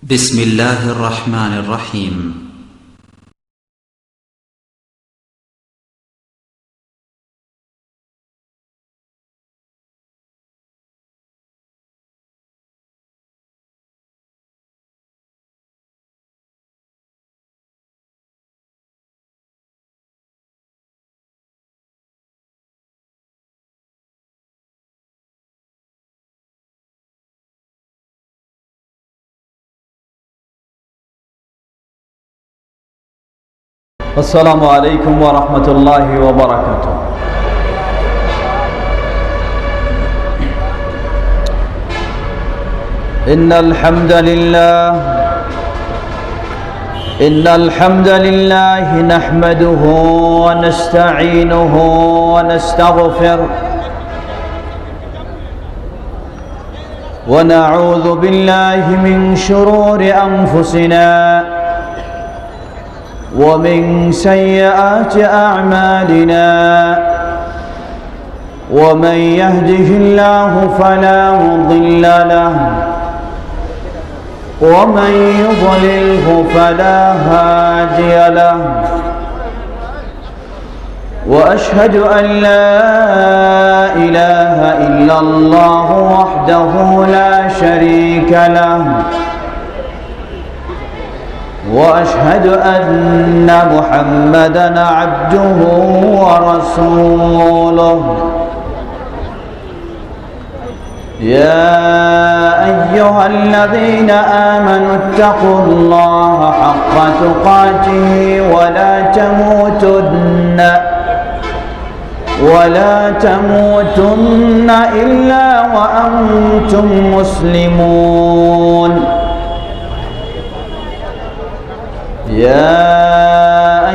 بسم الله الرحمن الرحيم. السلام عليكم ورحمة الله وبركاته. إن الحمد لله نحمده ونستعينه ونستغفره ونعوذ بالله من شرور أنفسنا ومن سيئات أعمالنا ومن يهده الله فلا مضل له ومن يضلله فلا هادي له وأشهد أن لا إله إلا الله وحده لا شريك له وأشهد أن محمدًا عبده ورسوله. يا أيها الذين آمنوا اتقوا الله حق تقاته ولا تموتن إلا وأنتم مسلمون. يا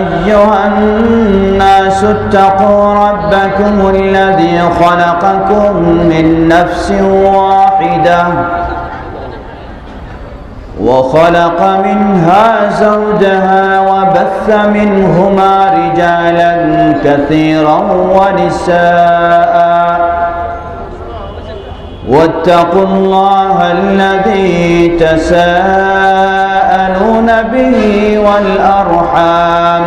أيها الناس اتقوا ربكم الذي خلقكم من نفس واحدة وخلق منها زوجها وبث منهما رجالا كثيرا ونساء واتقوا الله الذي تساءلون به والأرحام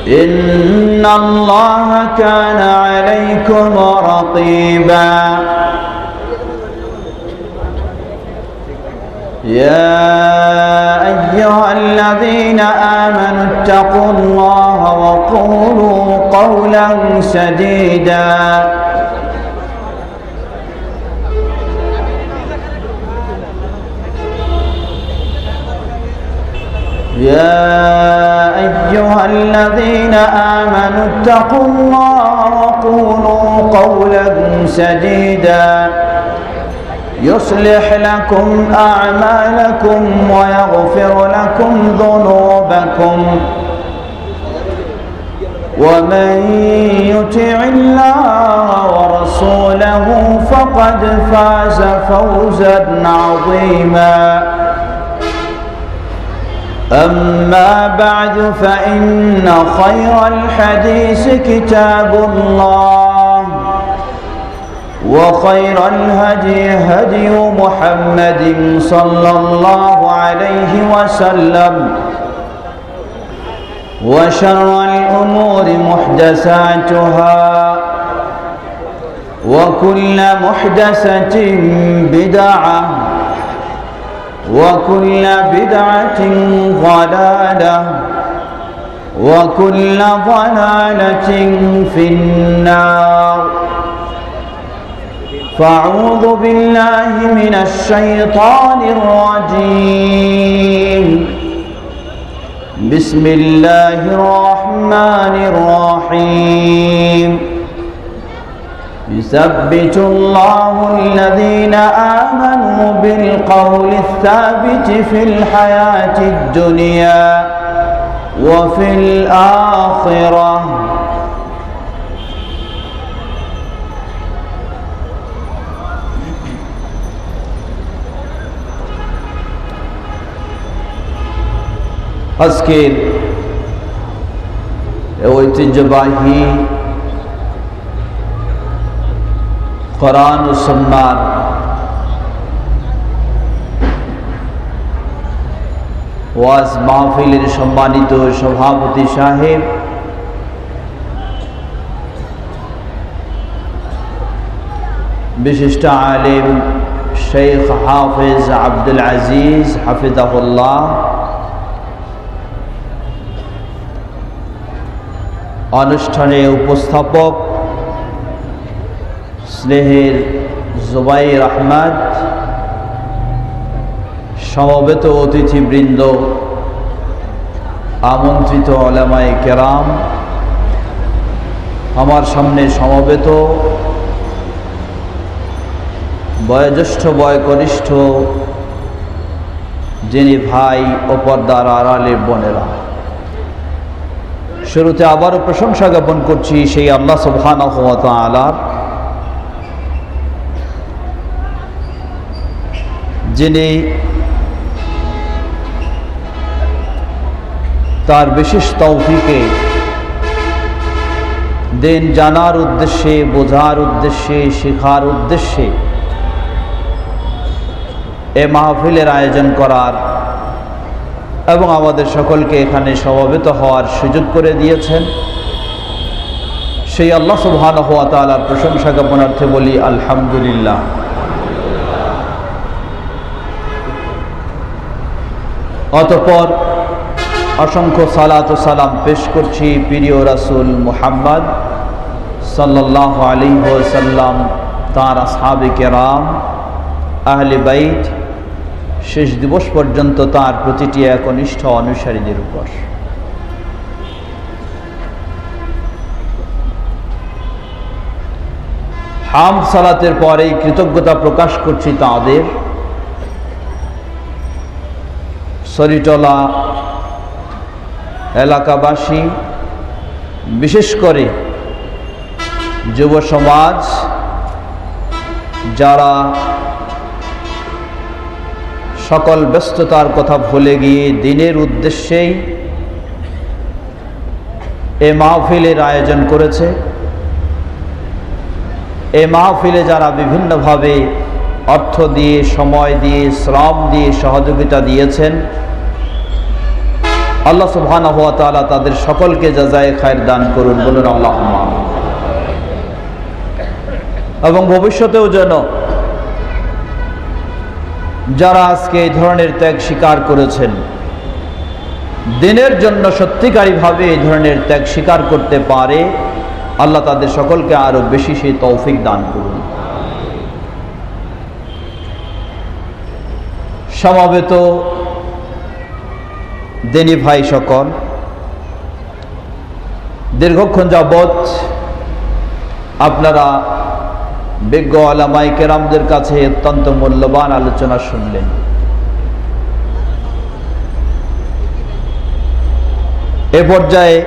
إن الله كان عليكم رقيبا. يا أيها الذين آمنوا اتقوا الله وقولوا قولا سديدا يا أيها الذين آمنوا اتقوا الله وقولوا قولا سديدا يصلح لكم أعمالكم ويغفر لكم ذنوبكم ومن يطع الله ورسوله فقد فاز فوزا عظيما. أما بعد فإن خير الحديث كتاب الله وخير الهدي هدي محمد صلى الله عليه وسلم وشر الأمور محدثاتها وكل محدثة بدعة وكل بدعة ضلالة وكل ضلالة في النار. فأعوذ بالله من الشيطان الرجيم. بسم الله الرحمن الرحيم. يثبت الله الذين آمنوا بالقول الثابت في الحياة الدنيا وفي الآخرة. আজকের ঐতিহ্যবাহী কোরআন ও সুন্নাহর ওয়াজ মাহফিলের সম্মানিত সভাপতি সাহেব, বিশিষ্ট আলেম শেখ হাফেজ আব্দুল আজিজ হাফিজাহুল্লাহ, অনুষ্ঠানে উপস্থাপক স্নেহের জুবাইর আহমদ, সমবেত অতিথিবৃন্দ, আমন্ত্রিত উলামায়ে কেরাম, আমার সামনে সমবেত বয়োজ্যেষ্ঠ বয়োকনিষ্ঠ যিনি ভাই ও পর্দার আড়ালের বোনেরা, শুরুতে আবারও প্রশংসা জ্ঞাপন করছি সেই আল্লাহ সুবহানাহু ওয়া তাআলার, যিনি তার বিশেষ তৌফিকে দিন জানার উদ্দেশ্যে, বোঝার উদ্দেশ্যে, শেখার উদ্দেশ্যে এ মাহফিলের আয়োজন করার এবং আমাদের সকলকে এখানে সমবেত হওয়ার সুযোগ করে দিয়েছেন। সেই আল্লাহ সুবহানাহু ওয়া তাআলার প্রশংসা জ্ঞাপনার্থে বলি আলহামদুলিল্লাহ। অতঃপর অসংখ্য সালাত ও সালাম পেশ করছি প্রিয় রাসূল মুহাম্মদ সাল্লাল্লাহু আলাইহি ওয়াসাল্লাম, তাঁর আসহাবে কেরাম, আহলে বাইত, শেষ দিবস পর্যন্ত তাঁর প্রতিটি একনিষ্ঠ অনুসারীদের উপর। হামদ সালাতের পরেই কৃতজ্ঞতা প্রকাশ করছি তাঁদের, সরিটলা এলাকাবাসী, বিশেষ করে যুব সমাজ, যারা সকল ব্যস্ততার কথা ভুলে গিয়ে দিনের উদ্দেশ্যেই এ মাহফিলের আয়োজন করেছে। এ মাহফিলে যারা বিভিন্নভাবে অর্থ দিয়ে, সময় দিয়ে, শ্রম দিয়ে সহযোগিতা দিয়েছেন, আল্লাহ সুবহানাহু ওয়া তাআলা তাদের সকলকে জাযায়ে খায়ের দান করুন, বলুন আল্লাহুম্মা। এবং ভবিষ্যতেও যেন যারা আজকে এই ধরনের ত্যাগ স্বীকার করেছেন, দিনের জন্য সত্যিকারীভাবে এই ধরনের ত্যাগ স্বীকার করতে পারে, আল্লাহ তাদের সকলকে আরো বেশি সেই তৌফিক দান করুন। সমবেত দিনী ভাই সকল, দীর্ঘক্ষণ যাবৎ আপনারা বিজ্ঞ উলামায়ে কেরামদের কাছে অত্যন্ত মূল্যবান আলোচনা শুনলেন। এ পর্যায়ে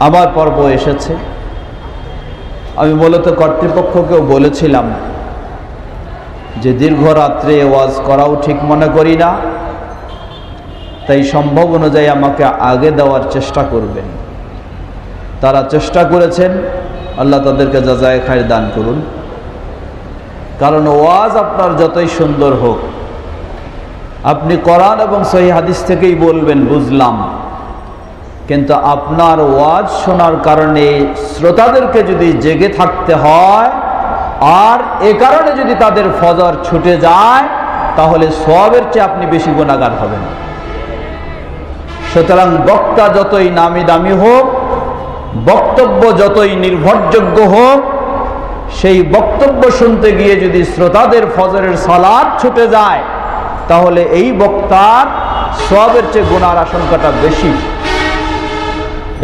আমার পর্ব এসেছে। আমি মূলত কর্তৃপক্ষকেও বলেছিলাম যে দীর্ঘ রাত্রে ওয়াজ করাও ঠিক মনে করি না, তাই সম্ভব অনুযায়ী আমাকে আগে দেওয়ার চেষ্টা করবেন। তারা চেষ্টা করেছেন, আল্লাহ তাদেরকে জাযায়ে খায়ের দান করুন। কারণ ওয়াজ আপনার যতই সুন্দর হোক, আপনি কোরআন এবং সহিহ হাদিস থেকেই বলবেন বুঝলাম, কিন্তু আপনার ওয়াজ শোনার কারণে শ্রোতাদেরকে যদি জেগে থাকতে হয় আর এ কারণে যদি তাদের ফজর ছুটে যায়, তাহলে সওয়াবের চেয়ে আপনি বেশি গুনাহগার হবেন। সুতরাং বক্তা যতই নামি দামি হোক, বক্তব্য যতই নির্ভরযোগ্য হোক, সেই বক্তব্য শুনতে গিয়ে যদি শ্রোতাদের ফজরের সালাত ছুটে যায়, তাহলে এই বক্তার সওয়াবের চেয়ে গুনাহর আশঙ্কাটা বেশি।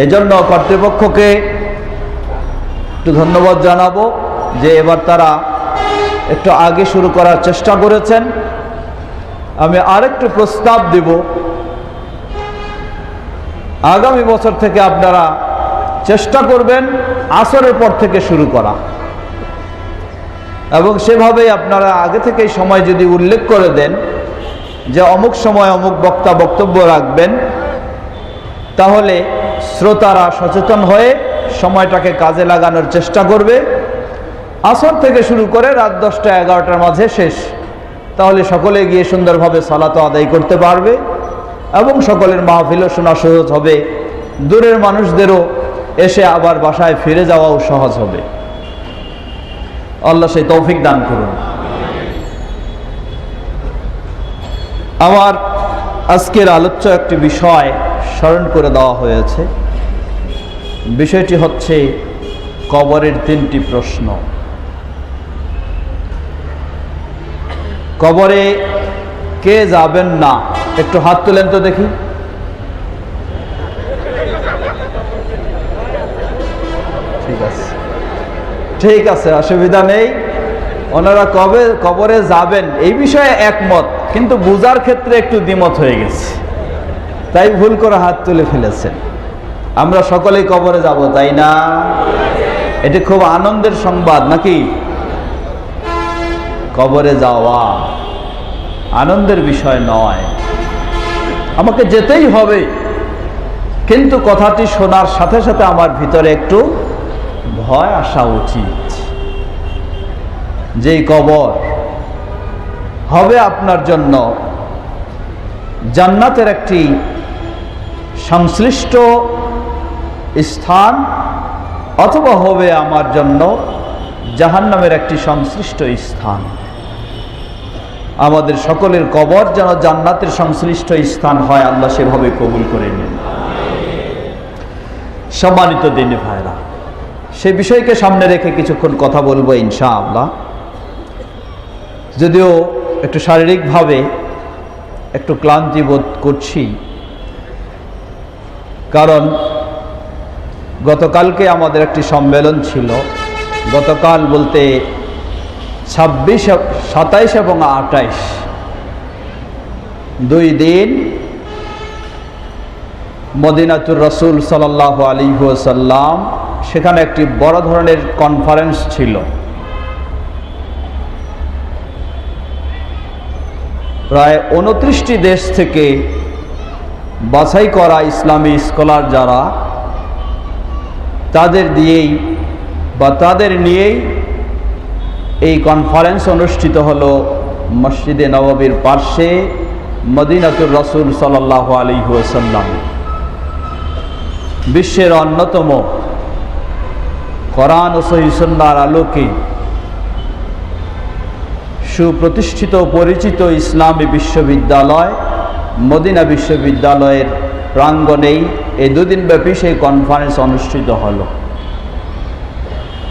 এজন্য কর্তৃপক্ষকে একটু ধন্যবাদ জানাবো যে এবার তারা একটু আগে শুরু করার চেষ্টা করেছেন। আমি আরেকটু প্রস্তাব দেব, আগামী বছর থেকে আপনারা চেষ্টা করবেন আসরের পর থেকে শুরু করা, এবং সেভাবেই আপনারা আগে থেকেই সময় যদি উল্লেখ করে দেন যে অমুক সময় অমুক বক্তা বক্তব্য রাখবেন, তাহলে শ্রোতারা সচেতন হয়ে সময়টাকে কাজে লাগানোর চেষ্টা করবে। আসর থেকে শুরু করে রাত 10টা 11টার মাঝে শেষ, তাহলে সকলে গিয়ে সুন্দরভাবে সালাত আদায় করতে পারবে এবং সকলের মাহফিলও শোনা সহজ হবে, দূরের মানুষদেরও এসে আবার বাসায় ফিরে যাওয়াও সহজ হবে। আল্লাহ সেই তৌফিক দান করুন। আমার আজকের আলোচ্য একটি বিষয় স্মরণ করে দেওয়া হয়েছে। বিষয়টি হচ্ছে কবরের 3টি প্রশ্ন। কবরে কে যাবেন না, একটু হাত তুলেন তো দেখি। ঠিক আছে, অসুবিধা নেই। ওনারা কবে কবরে যাবেন এই বিষয়ে একমত, কিন্তু বুঝার ক্ষেত্রে একটু দ্বিমত হয়ে গেছে, তাই ভুল করে হাত তুলে ফেলেছেন। আমরা সকলেই কবরে যাব, তাই না? এটি খুব আনন্দের সংবাদ নাকি? কবরে যাওয়া আনন্দের বিষয় নয়, আমাকে যেতেই হবে। কিন্তু কথাটি শোনার সাথে সাথে আমার ভিতরে একটু ভয় আসা উচিত, যেই কবর হবে আপনার জন্য জান্নাতের একটি সংশ্লিষ্ট স্থান, অথবা হবে আমার জন্য জাহান্নামের একটি সংশ্লিষ্ট স্থান। আমাদের সকলের কবর যেন জান্নাতের সংশ্লিষ্ট স্থান হয়, আল্লাহ সেভাবে কবুল করে নেন। সম্মানিত দিনী ভাইরা, সে বিষয়কে সামনে রেখে কিছুক্ষণ কথা বলবো ইনশাআল্লাহ। যদিও একটু শারীরিকভাবে একটু ক্লান্তি বোধ করছি, কারণ গতকালকে আমাদের একটি সম্মেলন ছিল। গতকাল বলতে 26, 27 এবং 28 2 দিন মদিনাতুর রাসূল সাল্লাল্লাহু আলাইহি ওয়াসাল্লাম, সেখানে একটি বড় ধরনের কনফারেন্স ছিল। প্রায় 29টি দেশ থেকে বাছাই করা ইসলামী স্কলার যারা, তাদের দিয়েই বা তাদের নিয়েই এই কনফারেন্স অনুষ্ঠিত হলো মসজিদে নববীর পার্শ্বে মদিনাতুর রাসূল সাল্লাল্লাহু আলাইহি ওয়াসাল্লাম। বিশ্বের অন্যতম কোরআন ও সহিহ সুন্নাহর আলোকে সুপ্রতিষ্ঠিত পরিচিত ইসলামী বিশ্ববিদ্যালয় মদিনা বিশ্ববিদ্যালয়ের প্রাঙ্গণেই এই 2 দিন ব্যাপী সেই কনফারেন্স অনুষ্ঠিত হলো।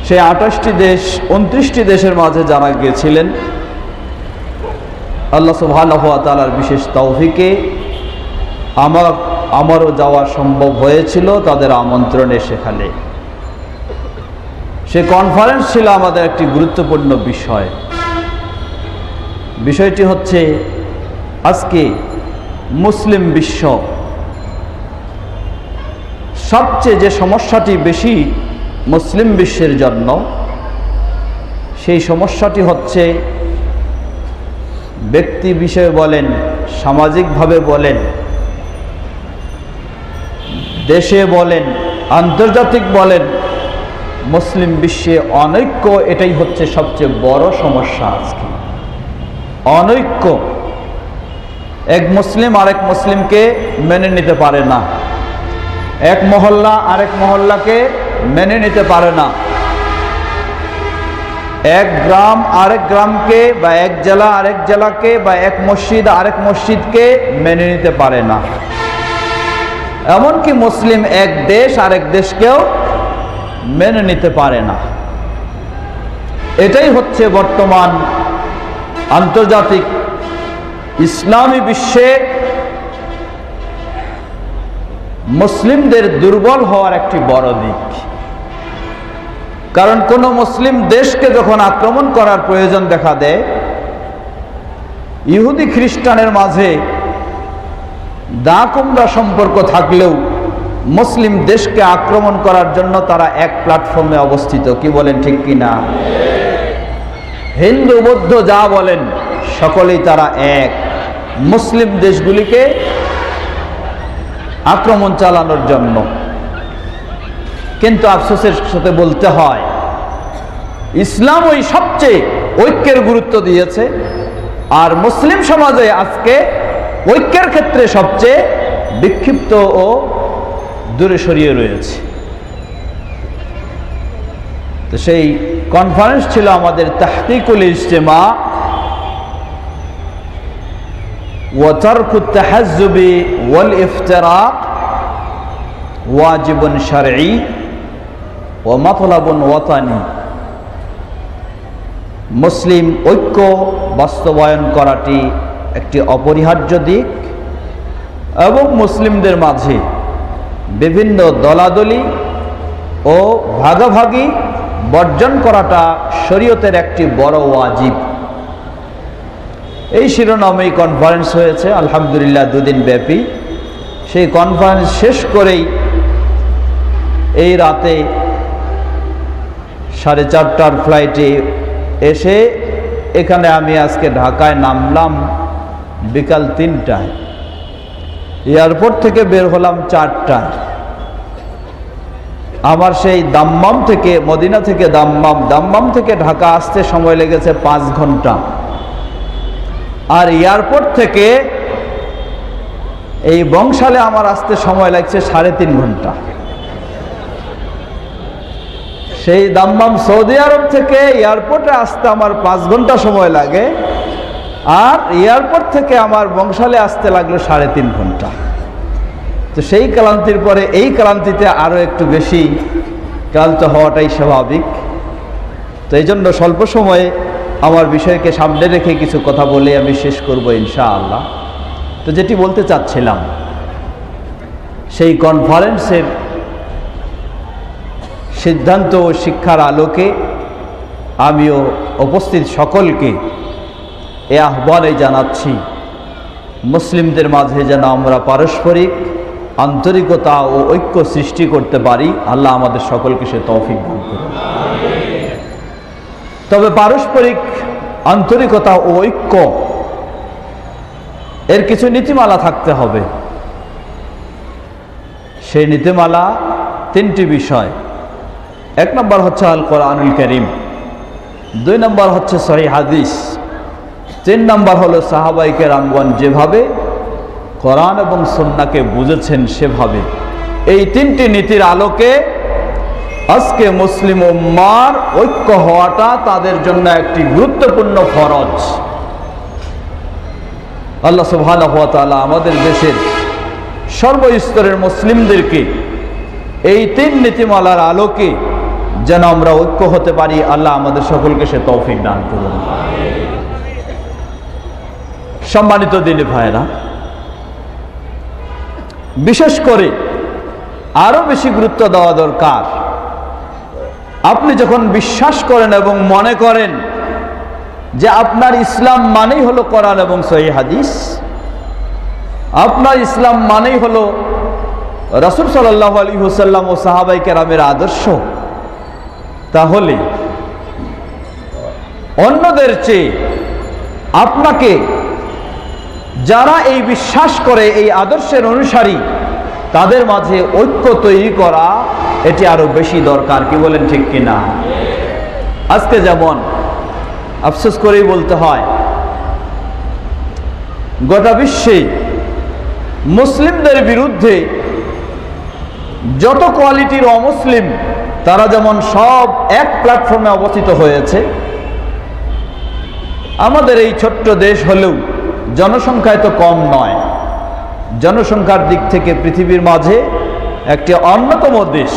সেই 28টি দেশ, 29টি দেশের মাঝে যারা গিয়েছিলেন, আল্লাহ সুবহানাহু ওয়া তাআলার বিশেষ তৌফিকে আমারও যাওয়া সম্ভব হয়েছিল তাদের আমন্ত্রণে। সেখানে সে কনফারেন্স ছিল আমাদের একটি গুরুত্বপূর্ণ বিষয়। বিষয়টি হচ্ছে আজকে মুসলিম বিশ্ব সবচেয়ে যে সমস্যাটি বেশি মুসলিম বিশ্বের জন্য, সেই সমস্যাটি হচ্ছে ব্যক্তি বিষয়ে বলেন, সামাজিকভাবে বলেন, দেশে বলেন, আন্তর্জাতিক বলেন, মুসলিম বিশ্বে অনৈক্য। এটাই হচ্ছে সবচেয়ে বড় সমস্যা আজকে, অনৈক্য। এক মুসলিম আরেক মুসলিমকে মেনে নিতে পারে না, এক মহল্লা আরেক মহল্লাকে মেনে নিতে পারে না, এক গ্রাম আরেক গ্রামকে, বা এক জেলা আরেক জেলাকে, বা এক মসজিদ আরেক মসজিদকে মেনে নিতে পারে না। এমনকি মুসলিম এক দেশ আরেক দেশকেও মেনে নিতে পারে না। এটাই হচ্ছে বর্তমান আন্তর্জাতিক ইসলামী বিশ্বে মুসলিমদের দুর্বল হওয়ার একটি বড় দিক। কারণ কোন মুসলিম দেশকে যখন আক্রমণ করার প্রয়োজন দেখা দেয়, ইহুদি খ্রিস্টানের মাঝে দা কুমড়া সম্পর্ক থাকলেও মুসলিম দেশকে আক্রমণ করার জন্য তারা এক প্ল্যাটফর্মে অবস্থিত। কি বলেন, ঠিক কিনা? হিন্দু বৌদ্ধ যা বলেন সকলেই তারা এক, মুসলিম দেশগুলিকে আক্রমণ চালানোর জন্য। কিন্তু আফসোসের সাথে বলতে হয়, ইসলাম ওই সবচেয়ে ঐক্যের গুরুত্ব দিয়েছে, আর মুসলিম সমাজে আজকে ঐক্যের ক্ষেত্রে সবচেয়ে বিক্ষিপ্ত ও দূরে সরিয়ে রয়েছে। তো সেই কনফারেন্স ছিল আমাদের তাহকিকুল ইজতিমা ওয়া তারকুত তাহাজ্জুবি ওয়াল ইফতিরাক ওয়াজিবুন শারঈ ওয়া মাতলাবুন ওয়াতানি। মুসলিম ঐক্য বাস্তবায়ন করাটি একটি অপরিহার্য দিক এবং মুসলিমদের মাঝে বিভিন্ন দলাদলি ও ভাগাভাগি বর্জন করাটা শরীয়তের একটি বড় ওয়াজিব। এই শিরোনামে কনফারেন্স হয়েছে আলহামদুলিল্লাহ 2 দিন ব্যাপী। সেই কনফারেন্স শেষ করেই এই রাতে 4:30টার ফ্লাইটে এসে এখানে আমি আজকে ঢাকায় নামলাম বিকাল 3টায়। এয়ারপোর্ট থেকে বের হলাম 4টায়। আমার সেই দাম্মাম থেকে, মদিনা থেকে দাম্মাম থেকে ঢাকা আসতে সময় লেগেছে 5 ঘন্টা। আর এয়ারপোর্ট থেকে এই বংশালে আমার আসতে সময় লাগছে 3.5 ঘন্টা। সেই দাম্মাম সৌদি আরব থেকে এয়ারপোর্টে আসতে আমার 5 ঘন্টা সময় লাগে, আর এয়ারপোর্ট থেকে আমার বংশালে আসতে লাগলো 3.5 ঘন্টা। তো সেই ক্লান্তির পরে এই ক্লান্তিতে আরো একটু বেশি ক্লান্ত হওয়াটাই স্বাভাবিক। তো এই জন্য স্বল্প সময়ে আমার বিষয়কে সামনে রেখে কিছু কথা বলে আমি শেষ করব ইনশাআল্লাহ। তো যেটি বলতে চাচ্ছিলাম, সেই কনফারেন্সের সিদ্ধান্ত ও শিক্ষার আলোকে আমিও উপস্থিত সকলকে এ আহ্বানে জানাচ্ছি, মুসলিমদের মাঝে যেন আমরা পারস্পরিক আন্তরিকতা ও ঐক্য সৃষ্টি করতে পারি। আল্লাহ আমাদের সকলকে সে তৌফিক দান করুন। তবে পারস্পরিক আন্তরিকতা ও ঐক্য এর কিছু নীতিমালা থাকতে হবে। সেই নীতিমালা 3টি বিষয়। 1 নম্বর হচ্ছে আল কোরআনুল কারীম, 2 নম্বর হচ্ছে সহিহ হাদিস, 3 নম্বর হলো সাহাবায়ে কেরামগণ যেভাবে কোরআন এবং সুন্নাহকে বুঝেছেন সেভাবে। এই 3টি নীতির আলোকে আজকে মুসলিম উম্মার ঐক্য হওয়াটা তাদের জন্য একটি গুরুত্বপূর্ণ ফরজ। আল্লাহ সুবহানাহু ওয়া তাআলা আমাদের দেশের সর্বস্তরের মুসলিমদেরকে এই 3 নীতিমালার আলোকে যেন আমরা ঐক্য হতে পারি, আল্লাহ আমাদের সকলকে সে তৌফিক দান করুন। সম্মানিত দিনী ভাইরা, বিশেষ করে আরো বেশি গুরুত্ব দেওয়া দরকার। আপনি যখন বিশ্বাস করেন এবং মনে করেন যে আপনার ইসলাম মানেই হলো কোরআন এবং সহিহ হাদিস, আপনার ইসলাম মানেই হলো রাসূল সাল্লাল্লাহু আলাইহি ওয়াসাল্লাম ও সাহাবায়ে কেরামের আদর্শ, তাহলে অন্যদের চেয়ে আপনাকে যারা এই বিশ্বাস করে, এই আদর্শের অনুসারী, তাদের মাঝে ঐক্য তৈরি করা এটি আরো বেশি দরকার। কি বলেন ঠিক কিনা? আজকে যেমন আফসোস করেই বলতে হয়, গোটা বিশ্বে মুসলিমদের বিরুদ্ধে যত কোয়ালিটির অমুসলিম তারা যেমন সব এক প্ল্যাটফর্মে অবস্থিত হয়েছে, আমাদের এই ছোট্ট দেশ হলেও জনসংখ্যায় তো কম নয়, জনসংখ্যার দিক থেকে পৃথিবীর মাঝে একটি অন্যতম দেশ।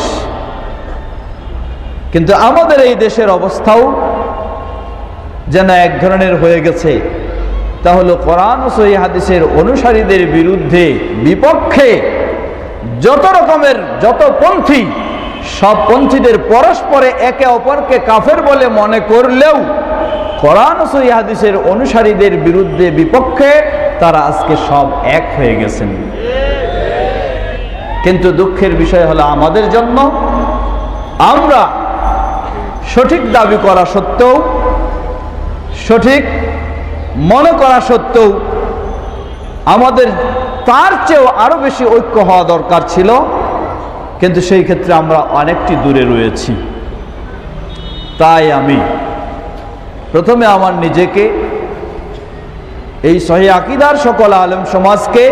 কিন্তু আমাদের এই দেশের অবস্থাও যেন এক ধরনের হয়ে গেছে। তা হলো কোরআন ও সহিহ হাদিসের অনুসারীদের বিরুদ্ধে, বিপক্ষে যত রকমের যত পন্থী, সব পন্থীদের পরস্পরে একে অপরকে কাফের বলে মনে করলেও কোরআন ও সহিহ হাদিসের অনুসারীদের বিরুদ্ধে, বিপক্ষে তারা আজকে সব এক হয়ে গেছেন। কিন্তু দুঃখের বিষয় হলো আমাদের জন্য, আমরা সঠিক দাবি করা সত্ত্বেও, সঠিক মনে করা সত্ত্বেও আমাদের তার চেয়েও আরো বেশি ঐক্য হওয়া দরকার ছিল, কিন্তু সেই ক্ষেত্রে আমরা অনেকটি দূরে রয়েছি। তাই আমি প্রথমে আমার নিজেকে এই সহিহ আকীদার সকল আলেম সমাজকে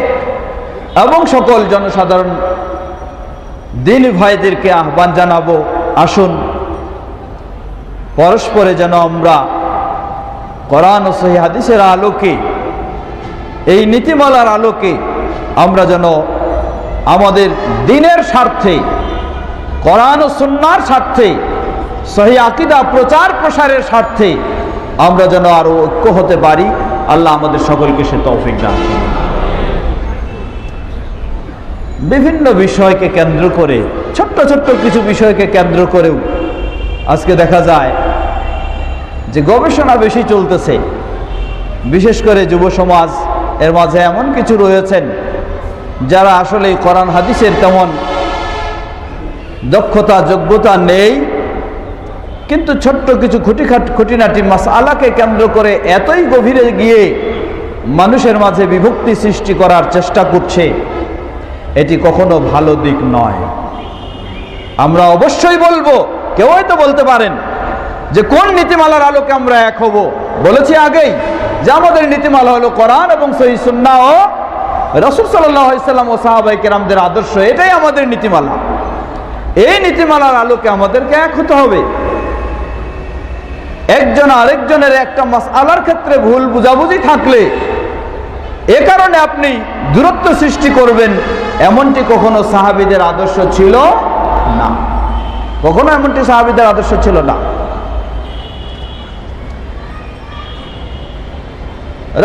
এবং সকল জনসাধারণ দ্বীনি ভাইদেরকে আহ্বান জানাবো, আসুন পরস্পরে যেন আমরা কোরআন ও সহিহ হাদিসের আলোকে, এই নীতিমালার আলোকে আমরা যেন আমাদের দ্বীনের স্বার্থে, কোরআন ও সুন্নাহর স্বার্থে, সহিহ আকীদা প্রচার প্রসারের স্বার্থে আমরা যেন আরো ঐক্য হতে পারি। আল্লাহ আমাদের সকলকে সে তৌফিক দান করুন। বিভিন্ন বিষয়কে কেন্দ্র করে, ছোট্ট ছোট্ট কিছু বিষয়কে কেন্দ্র করেও আজকে দেখা যায় যে গবেষণা বেশি চলতেছে। বিশেষ করে যুব সমাজ এর মাঝে এমন কিছু রয়েছেন যারা আসলে কোরআন হাদিসের তেমন দক্ষতা যোগ্যতা নেই, কিন্তু ছোট্ট কিছু খুঁটিনাটি মাসআলাকে কেন্দ্র করে এতই গভীরে গিয়ে মানুষের মাঝে বিভক্তি সৃষ্টি করার চেষ্টা করছে, এটি কখনো ভালো দিক নয়। আমরা অবশ্যই বলবো, কেউ হয়তো বলতে পারেন যে কোন নীতিমালার আলোকে আমরা এক হব। বলেছি আগেই যে আমাদের নীতিমালা হলো কোরআন এবং সহিহ সুন্নাহ ও রাসূল সাল্লাল্লাহু আলাইহি সাল্লাম ও সাহাবায়ে কেরামদের আদর্শ, এটাই আমাদের নীতিমালা। এই নীতিমালার আলোকে আমাদেরকে এক হতে হবে। একজন আরেকজনের একটা মাসআলার ক্ষেত্রে ভুল বুঝাবুঝি থাকলে এ কারণে আপনি দূরত্ব সৃষ্টি করবেন, এমনটি কখনো সাহাবীদের আদর্শ ছিল না। কখনো এমনটি সাহাবীদের আদর্শ ছিল না।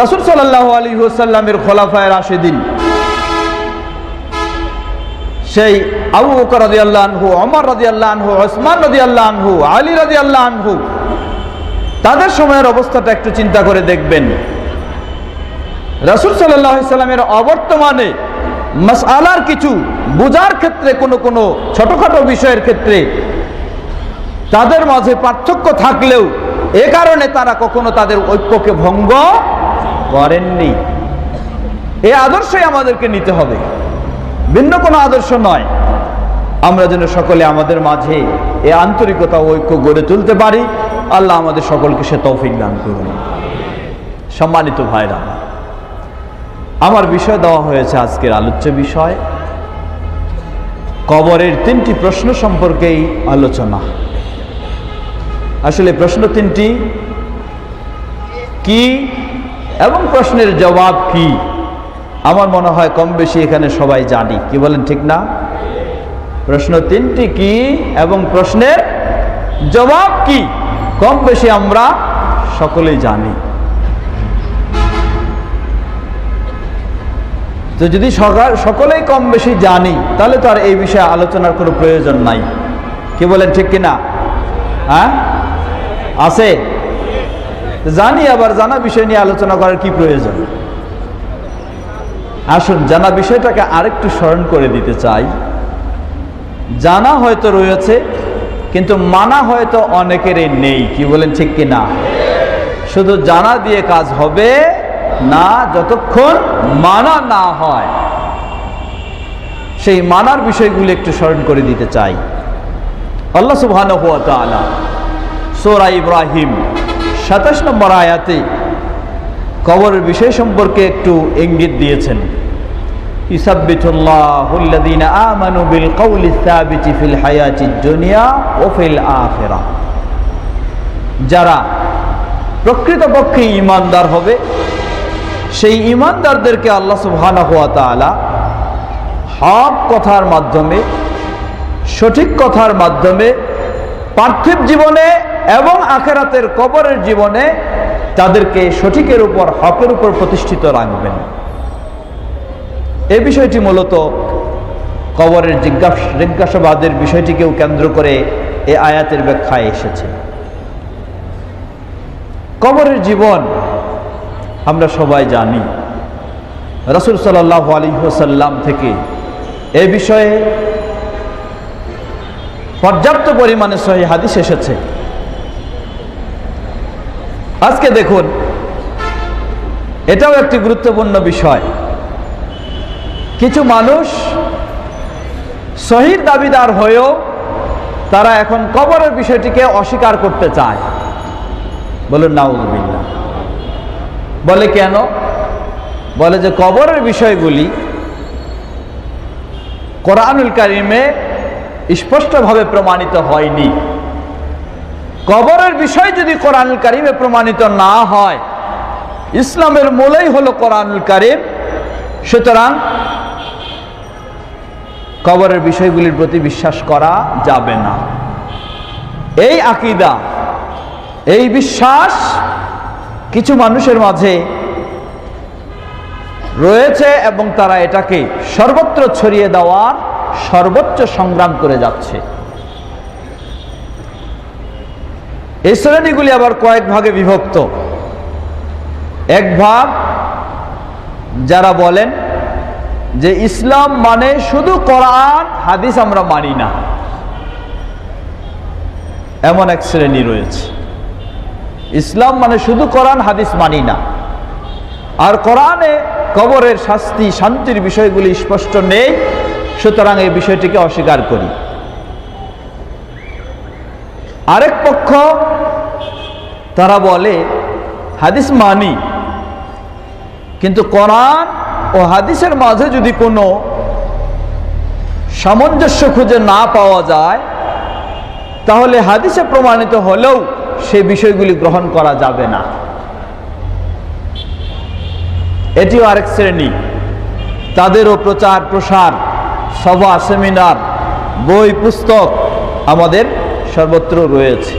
রাসূল সাল্লাল্লাহু আলাইহি ওয়াসাল্লামের খোলাফায়ে রাশিদিন, সেই আবু বকর রাদিয়াল্লাহু আনহু, ওমর রাদিয়াল্লাহু আনহু, ওসমান রাদিয়াল্লাহু আনহু, আলী রাদিয়াল্লাহু আনহু, তাদের সময়ের অবস্থাটা একটু চিন্তা করে দেখবেন। রাসূল সাল্লাল্লাহু আলাইহি সাল্লামের অবর্তমানে মাসআলার কিছু বুঝার ক্ষেত্রে, কোনো ছোটখাটো বিষয়ের ক্ষেত্রে তাদের মাঝে পার্থক্য থাকলেও এ কারণে তারা কখনো তাদের ঐক্যকে ভঙ্গ করেননি। এই আদর্শই আমাদেরকে নিতে হবে, ভিন্ন কোনো আদর্শ নয়। আমরা যেন সকলে আমাদের মাঝে এই আন্তরিকতা ঐক্য গড়ে তুলতে পারি। আল্লাহ আমাদের সকলকে সে তৌফিক দান করুন। সম্মানিত ভাইরা, আমার বিষয় দেওয়া হয়েছে আজকের আলোচ্য বিষয় কবরের 3টি প্রশ্ন সম্পর্কেই আলোচনা। আসলে প্রশ্ন 3টি কি এবং প্রশ্নের জবাব কি, আমার মনে হয় কম বেশি এখানে সবাই জানি। কি বলেন, ঠিক না? প্রশ্ন 3টি কি এবং প্রশ্নের জবাব কি, কম বেশি আমরা সকলেই জানি। তো যদি সকলেই কম বেশি জানি, তাহলে তো আর এই বিষয়ে আলোচনার কোনো প্রয়োজন নাই। কি বলেন, ঠিক কিনা? হ্যাঁ, আছে? জানি, আবার জানা বিষয় নিয়ে আলোচনা করার কি প্রয়োজন? আসুন জানা বিষয়টাকে আরেকটু স্মরণ করে দিতে চাই। জানা হয়তো রয়েছে, কিন্তু মানা হয়তো অনেকেরই নেই। কি বলেন, ঠিক কিনা? শুধু জানা দিয়ে কাজ হবে না, যতক্ষণ মানা না হয়। সেই মানার বিষয়গুলো একটু স্মরণ করে দিতে চাই। আল্লাহ সুবহানাহু ওয়া তাআলা সূরা ইব্রাহিম 27 নম্বর আয়াতে কবরের বিষয় সম্পর্কে একটু ইঙ্গিত দিয়েছেন। ইসাব্বিতুল্লাহুল্লাযীনা আমানু বিল কওলিস সাবিতি ফিল হায়াতিদ দুনিয়া ওয়া ফিল আখিরাহ। যারা প্রকৃতপক্ষে ঈমানদার হবে, সেই ঈমানদারদেরকে আল্লাহ সুবহানাহু ওয়া তাআলা হক কথার মাধ্যমে, সঠিক কথার মাধ্যমে পার্থিব জীবনে এবং আখিরাতের কবরের জীবনে তাদেরকে সঠিকের উপর, হকের উপর প্রতিষ্ঠিত রাখবেন। এই বিষয়টি মূলত কবরের জিজ্ঞাসাবাদের বিষয়টিকেও কেন্দ্র করে এই আয়াতের ব্যাখ্যায় এসেছে। কবরের জীবন আমরা সবাই জানি। রাসূল সাল্লাল্লাহু আলাইহি ওয়াসাল্লাম থেকে এই বিষয়ে পর্যাপ্ত পরিমাণে সহিহ হাদিস এসেছে। আজকে দেখুন, এটাও একটি গুরুত্বপূর্ণ বিষয়। কিছু মানুষ সহির দাবিদার হয়েও তারা এখন কবরের বিষয়টিকে অস্বীকার করতে চায়। বলুন নাউযুবিল্লাহ। বলে কেন? বলে যে কবরের বিষয়গুলি কোরআনুল কারিমে স্পষ্টভাবে প্রমাণিত হয়নি। কবরের বিষয় যদি কোরআনুল কারিমে প্রমাণিত না হয়, ইসলামের মূলেই হলো কোরআনুল কারিম, সুতরাং কবরের বিষয়গুলির প্রতি বিশ্বাস করা যাবে না। এই আকীদা, এই বিশ্বাস কিছু মানুষের মাঝে রয়েছে এবং তারা এটাকে সর্বত্র ছড়িয়ে দেওয়ার সর্বোচ্চ সংগ্রাম করে যাচ্ছে। এই শ্রেণীগুলি আবার কয়েক ভাগে বিভক্ত। এক ভাগ যারা বলেন যে ইসলাম মানে শুধু কোরআন হাদিস আমরা মানি না, এমন এক শ্রেণী রয়েছে। ইসলাম মানে শুধু কোরআন হাদিস মানি না, আর কোরআনে কবরের শাস্তি শান্তির বিষয়গুলি স্পষ্ট নেই, সুতরাং এই বিষয়টিকে অস্বীকার করি। আরেক পক্ষ তারা বলে হাদিস মানি, কিন্তু কোরআন ও হাদিসের মাঝে যদি কোনো সামঞ্জস্য খুঁজে না পাওয়া যায়, তাহলে হাদিসে প্রমাণিত হলেও সেই বিষয়গুলি গ্রহণ করা যাবে না। এটিও আরেক শ্রেণী। তাদেরও প্রচার প্রসার, সভা সেমিনার, বই পুস্তক আমাদের সর্বত্র রয়েছে।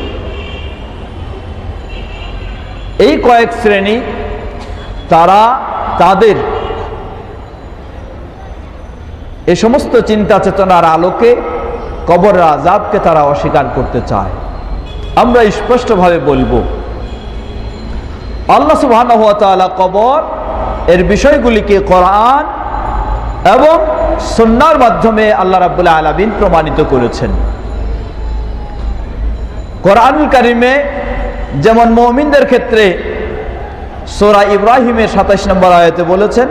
এই কয়েক শ্রেণী তারা তাদের এ সমস্ত চিন্তা চেতনার আলোকে কবরের আযাবকে তারা অস্বীকার করতে চায়। আমরা স্পষ্টভাবে বলবো, আল্লাহ সুবহানাহু ওয়া তাআলা কবর এর বিষয়গুলিকে কোরআন এবং সুন্নাহর মাধ্যমে আল্লাহ রাব্বুল আলামিন প্রমাণিত করেছেন। কোরআনুল কারিমে যেমন মুমিনদের ক্ষেত্রে সূরা ইব্রাহিমের 27 নম্বর আয়াতে বলেছেন,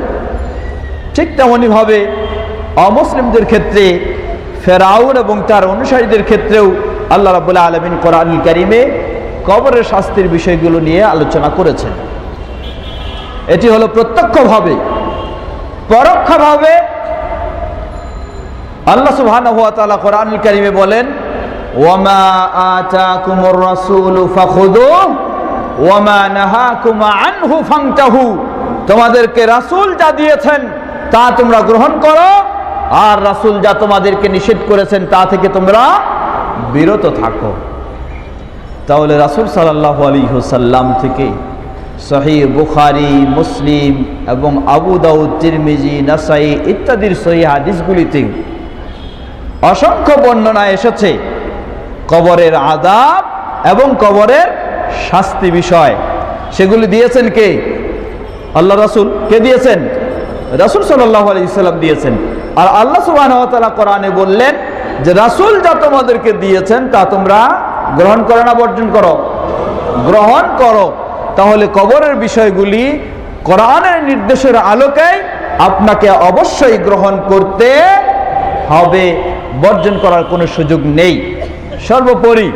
ঠিক তেমনি ভাবে অমুসলিমদের ক্ষেত্রে ফেরাউন এবং তার অনুসারীদের ক্ষেত্রেও আল্লাহ রাব্বুল আলামিন কোরআনুল কারিমে কবরের শাস্তির বিষয়গুলো নিয়ে আলোচনা করেছেন। এটি হলো প্রত্যক্ষভাবে। পরোক্ষভাবে আল্লাহ সুবহানাহু ওয়া তাআলা কোরআনুল কারিমে বলেন, ওয়ামা আতাকুমুর রাসূলু ফাখুযুহু ওয়ামা নাহাকুম আনহু ফান্তাহু। তোমাদেরকে রাসূল যা দিয়েছেন তা তোমরা গ্রহণ করো, আর রাসূল যা তোমাদেরকে নিষেধ করেছেন তা থেকে তোমরা বিরত থাকো। তাহলে রাসূল সাল্লাল্লাহু আলাইহি ওয়াসাল্লাম থেকে সহিহ বুখারী, মুসলিম এবং আবু দাউদ, তিরমিজি, নাসাই ইত্যাদির সহিহ হাদিসগুলিতে অসংখ্য বর্ণনা এসেছে কবরের আযাব এবং কবরের শাস্তি বিষয়। সেগুলি দিয়েছেন কে? আল্লাহ রাসূল। কে দিয়েছেন? রাসূল সাল্লাল্লাহু আলাইহি ওয়াসাল্লাম দিয়েছেন। আর আল্লাহ সুবহানাহু ওয়া তাআলা কোরআনে বললেন যে রাসূল যা তোমাদেরকে দিয়েছেন তা তোমরা গ্রহণ করো না বর্জন করো? গ্রহণ করো। তাহলে কবরের বিষয়গুলি কোরআনের নির্দেশের আলোকে আপনাকে অবশ্যই গ্রহণ করতে হবে, বর্জন করার কোনো সুযোগ নেই। সর্বোপরি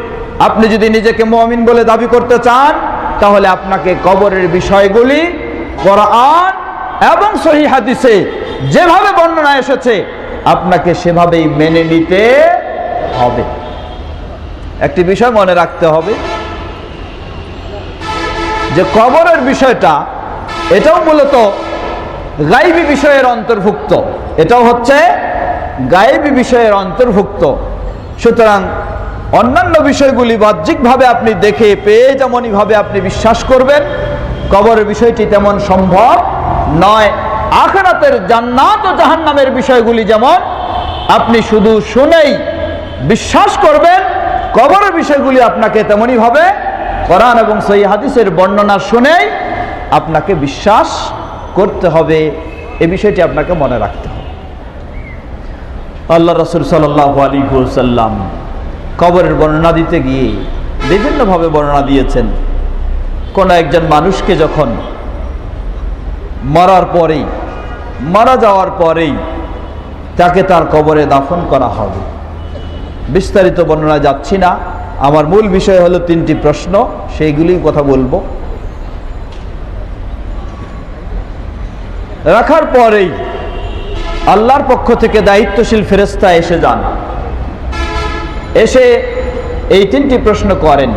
আপনি যদি নিজেকে মুমিন বলে দাবি করতে চান, তাহলে আপনাকে কবরের বিষয়গুলি কোরআন এবং সহিহ হাদিসে যেভাবে বর্ণনা এসেছে আপনাকে সেভাবেই মেনে নিতে হবে। একটি বিষয় মনে রাখতে হবে যে কবরের বিষয়টা এটাও মূলত গায়বী বিষয়ের অন্তর্ভুক্ত। এটাও হচ্ছে গায়বী বিষয়ের অন্তর্ভুক্ত। সুতরাং অন্যান্য বিষয়গুলি বাহ্যিকভাবে আপনি দেখে পেয়ে যেমনইভাবে আপনি বিশ্বাস করবেন, কবরের বিষয়টি তেমন সম্ভব নয়। আখিরাতের জান্নাত ও জাহান্নামের বিষয়গুলি যেমন আপনি শুধু শুনেই বিশ্বাস করবেন, কবরের বিষয়গুলি আপনাকে তেমনইভাবে কোরআন এবং সহিহ হাদিসের বর্ণনা শুনেই আপনাকে বিশ্বাস করতে হবে। এই বিষয়টি আপনাকে মনে রাখতে হবে। আল্লাহ রাসূল সাল্লাল্লাহু আলাইহি ওয়াসাল্লাম কবরের বর্ণনা দিতে গিয়ে বিভিন্নভাবে বর্ণনা দিয়েছেন। কোন একজন মানুষকে যখন মারা যাওয়ার পরেই তাকে তার কবরে দাফন করা হবে। বিস্তারিত বর্ণনা যাচ্ছি না, আমার মূল বিষয় হলো 3টি প্রশ্ন, সেইগুলি কথা বলবো। রাখার পরেই আল্লাহর পক্ষ থেকে দায়িত্বশীল ফেরেশতা এসে যান, এসে এই 3টি প্রশ্ন করেন।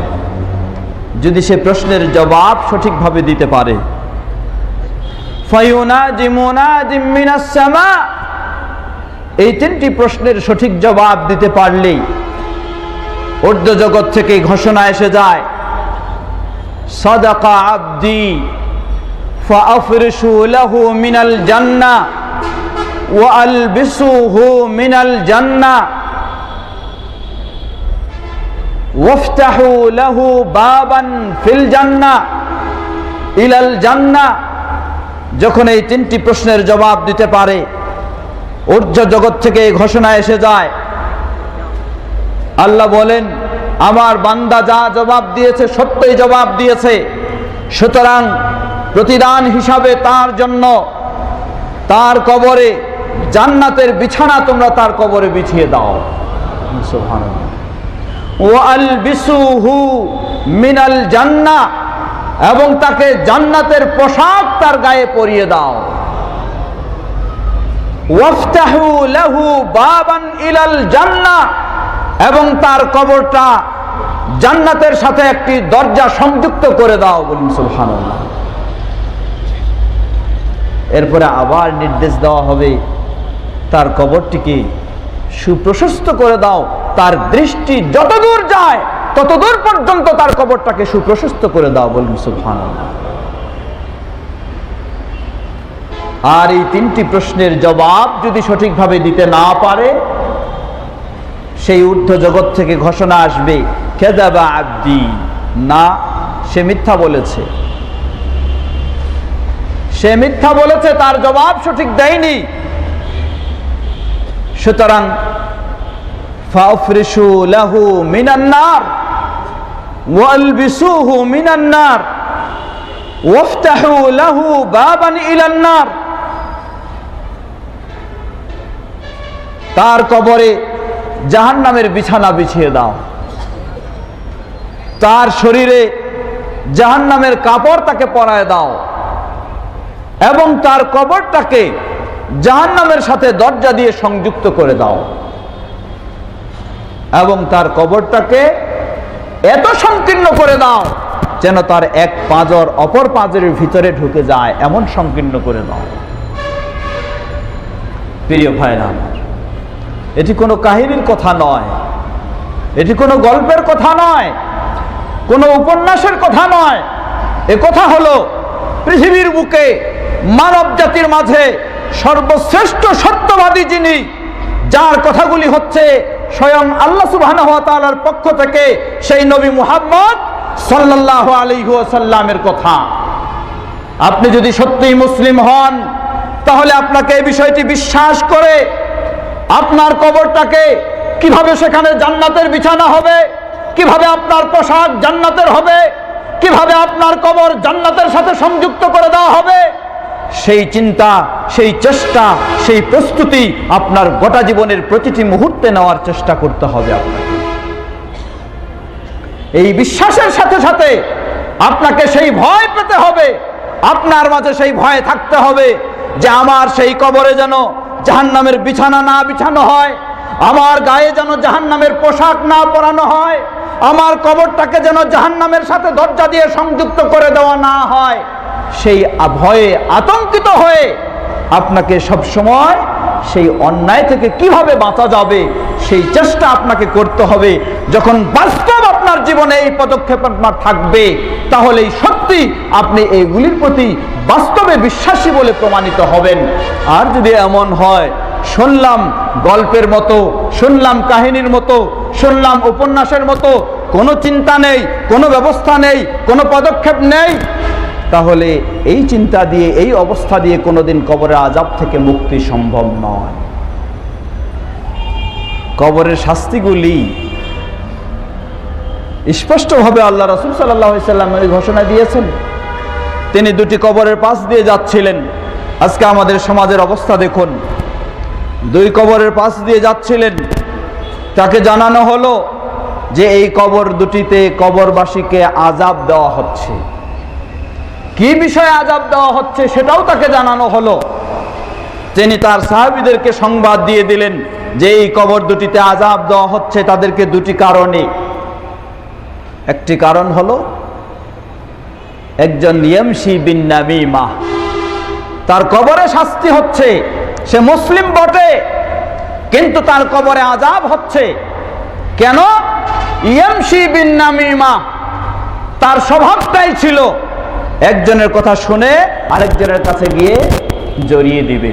যদি সে প্রশ্নের জবাব সঠিকভাবে দিতে পারে, ফায়ুনাজি মুনাজিম মিনাস সামা, এই 3টি প্রশ্নের সঠিক জবাব দিতে পারলেই ঊর্ধ্ব জগৎ থেকে ঘোষণা এসে যায়, সাদাকা আবদি ফাআফরিশু লাহু মিনাল জান্নাহ ওয়া আলবিসুহু মিনাল জান্নাহ ওয়াফতাহু লাহু বাবান ফিল জান্নাহ ইলাল জান্নাহ। যখন এই 3টি প্রশ্নের জবাব দিতে পারে, ঊর্ধ্ব জগৎ থেকে ঘোষণা এসে যায়, আল্লাহ বলেন আমার বান্দা যা জবাব দিয়েছে সত্যই জবাব দিয়েছে, সুতরাং প্রতিদান হিসাবে তার জন্য তার কবরে জান্নাতের বিছানা তোমরা তার কবরে বিছিয়ে দাও। সুবহানাল্লাহ। ওয়া আলবিসুহু মিনাল জান্নাহ, এবং তাকে জান্নাতের পোশাক তার গায়ে পরিয়ে দাও। ওয়াফতাহু লাহু বাবান ইলাল জান্নাহ, এবং তার কবরটা জান্নাতের সাথে একটি দরজা সংযুক্ত করে দাও। বলুন সুবহানাল্লাহ। এরপরে আবার নির্দেশ দেওয়া হবে তার কবরটিকে সুপ্রশস্ত করে দাও, তার দৃষ্টি যতদূর যায় ততদূর পর্যন্ত তার কবরটাকে সুপ্রশস্ত করে দাও। বলুন সুবহানাল্লাহ। আর এই 3টি প্রশ্নের জবাব যদি সঠিকভাবে দিতে না পারে, সেই ঊর্ধ্ব জগৎ থেকে ঘোষণা আসবে, কাযাবা আবদি, না, সে মিথ্যা বলেছে, সে মিথ্যা বলেছে, তার জবাব সঠিক দেয়নি। সুতরাং ফাফরিশু লাহু মিনান নার ওয়ালবিসুহু মিনান নার ওয়াফতাহু লাহু বাবান ইলান নার, তার কবরে জাহান্নামের বিছানা বিছিয়ে দাও, তার শরীরে জাহান্নামের কাপড় তাকে পরায় দাও, এবং তার কবরটাকে জাহান্নামের সাথে দরজা দিয়ে সংযুক্ত করে দাও, এবং তার কবরটাকে এত সংকীর্ণ করে দাও যেন তার এক পাঁজর অপর পাঁজরের ভিতরে ঢুকে যায়, এমন সংকীর্ণ করে দাও। প্রিয় ভাইরা, এটি কোনো কাহিনীর কথা নয়, এটি কোনো গল্পের কথা নয়, কোনো উপন্যাসের কথা নয়। এ কথা হলো পৃথিবীর বুকে মানব জাতির মাঝে সর্বশ্রেষ্ঠ সত্যবাদী যিনি, যার কথাগুলি হচ্ছে স্বয়ং আল্লাহ সুবহানাহু ওয়া তাআলার পক্ষ থেকে সেই নবী মুহাম্মদ সাল্লাল্লাহু আলাইহি ওয়াসাল্লামের কথা। আপনি যদি সত্যিই মুসলিম হন, তাহলে আপনাকে এই বিষয়টি বিশ্বাস করে আপনার কবরটাকে কিভাবে সেখানে জান্নাতের বিছানা হবে, কিভাবে আপনার পোশাক জান্নাতের হবে, কিভাবে আপনার কবর জান্নাতের সাথে সংযুক্ত করে দেওয়া হবে, সেই চিন্তা, সেই চেষ্টা, সেই প্রস্তুতি আপনার গোটা জীবনের প্রতিটি মুহূর্তে নেওয়ার চেষ্টা করতে হবে আপনাকে। এই বিশ্বাসের সাথে সাথে আপনাকে সেই ভয় পেতে হবে, আপনার মাঝে সেই ভয় থাকতে হবে যে আমার সেই কবরে যেন জাহান্নামের বিছানা না বিছানো হয়, আমার গায়ে যেন জাহান্নামের পোশাক না পরানো হয়, আমার কবরটাকে যেন জাহান্নামের সাথে দরজা দিয়ে সংযুক্ত করে দেওয়া না হয়। সেই ভয়ে আতঙ্কিত হয়ে আপনাকে সব সময় সেই অন্যায় থেকে কিভাবে বাঁচা যাবে সেই চেষ্টা আপনাকে করতে হবে। যখন বাস্তব আপনার জীবনে এই পদক্ষেপ আপনার থাকবে, তাহলেই সত্যি আপনি এইগুলির প্রতি বাস্তবে বিশ্বাসী বলে প্রমাণিত হবেন। আর যদি এমন হয় শুনলাম গল্পের মতো, শুনলাম কাহিনীর মতো, শুনলাম উপন্যাসের মতো, কোনো চিন্তা নেই, কোনো ব্যবস্থা নেই, কোনো পদক্ষেপ নেই, তাহলে এই চিন্তা দিয়ে, এই অবস্থা দিয়ে কোনোদিন কবরের আযাব থেকে মুক্তি সম্ভব নয়। কবরের শাস্তিগুলি স্পষ্টভাবে আল্লাহ রাসূল সাল্লাল্লাহু আলাইহি ওয়াসাল্লাম ঘোষণা দিয়েছেন। তিনি 2টি কবরের পাশ দিয়ে যাচ্ছিলেন। আজকে আমাদের সমাজের অবস্থা দেখুন, 2 কবরের পাশ দিয়ে যাচ্ছিলেন, তাকে জানানো হলো যে এই কবর দুটিতে কবরবাসীকে আযাব দেওয়া হচ্ছে। কি বিষয়ে আযাব দেওয়া হচ্ছে সেটাও তাকে জানানো হলো। তিনি তার সাহাবীদেরকে সংবাদ দিয়ে দিলেন যে এই কবর দুটিতে আযাব দেওয়া হচ্ছে তাদেরকে দুটি কারণে। একটি কারণ হলো একজন ইয়ামশি বিন নামিমা, তার কবরে শাস্তি হচ্ছে, সে মুসলিম বটে কিন্তু তার কবরে আযাব হচ্ছে। কেন? ইয়ামশি বিন নামিমা, তার স্বভাবটাই ছিল একজনের কথা শুনে আরেকজনের কাছে গিয়ে জড়িয়ে দিবে,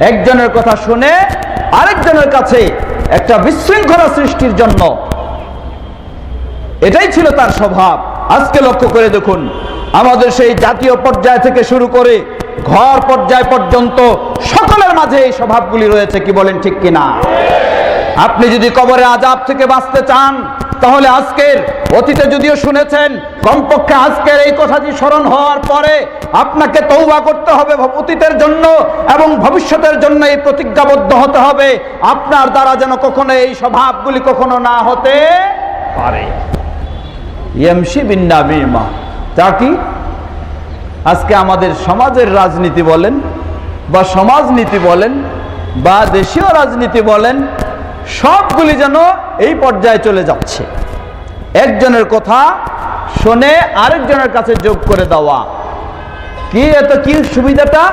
একজনের কথা শুনে আরেকজনের কাছে একটা বিশৃঙ্খলা সৃষ্টির জন্য, এটাই ছিল তার স্বভাব। আজকে লক্ষ্য করে দেখুন, আমাদের সেই জাতীয় পর্যায় থেকে শুরু করে ঘর পর্যায় পর্যন্ত সকলের মাঝে এই স্বভাবগুলি রয়েছে। কি বলেন ঠিক কিনা? আপনি যদি কবরে আযাব থেকে বাঁচতে চান তাহলে আজকের, অতীতে যদিও শুনেছেন, কমপক্ষে আজকের এই কথাটি স্মরণ হওয়ার পরে আপনাকে তওবা করতে হবে অতীতের জন্য এবং ভবিষ্যতের জন্য এই প্রতিজ্ঞাবদ্ধ হতে হবে আপনার দ্বারা যেন কখনো এই স্বভাবগুলি কখনো না হতে পারে। ইয়ামশি বিন নামিমা, তা কি? আজকে আমাদের সমাজের রাজনীতি বলেন বা সমাজনীতি বলেন বা দেশীয় রাজনীতি বলেন, সবগুলি যেন এই পর্যায়ে চলে যাচ্ছে। একজনের কথা শুনে আরেকজনের কাছে যোগ করে দেওয়া। কি এত কি সুবিধাটা?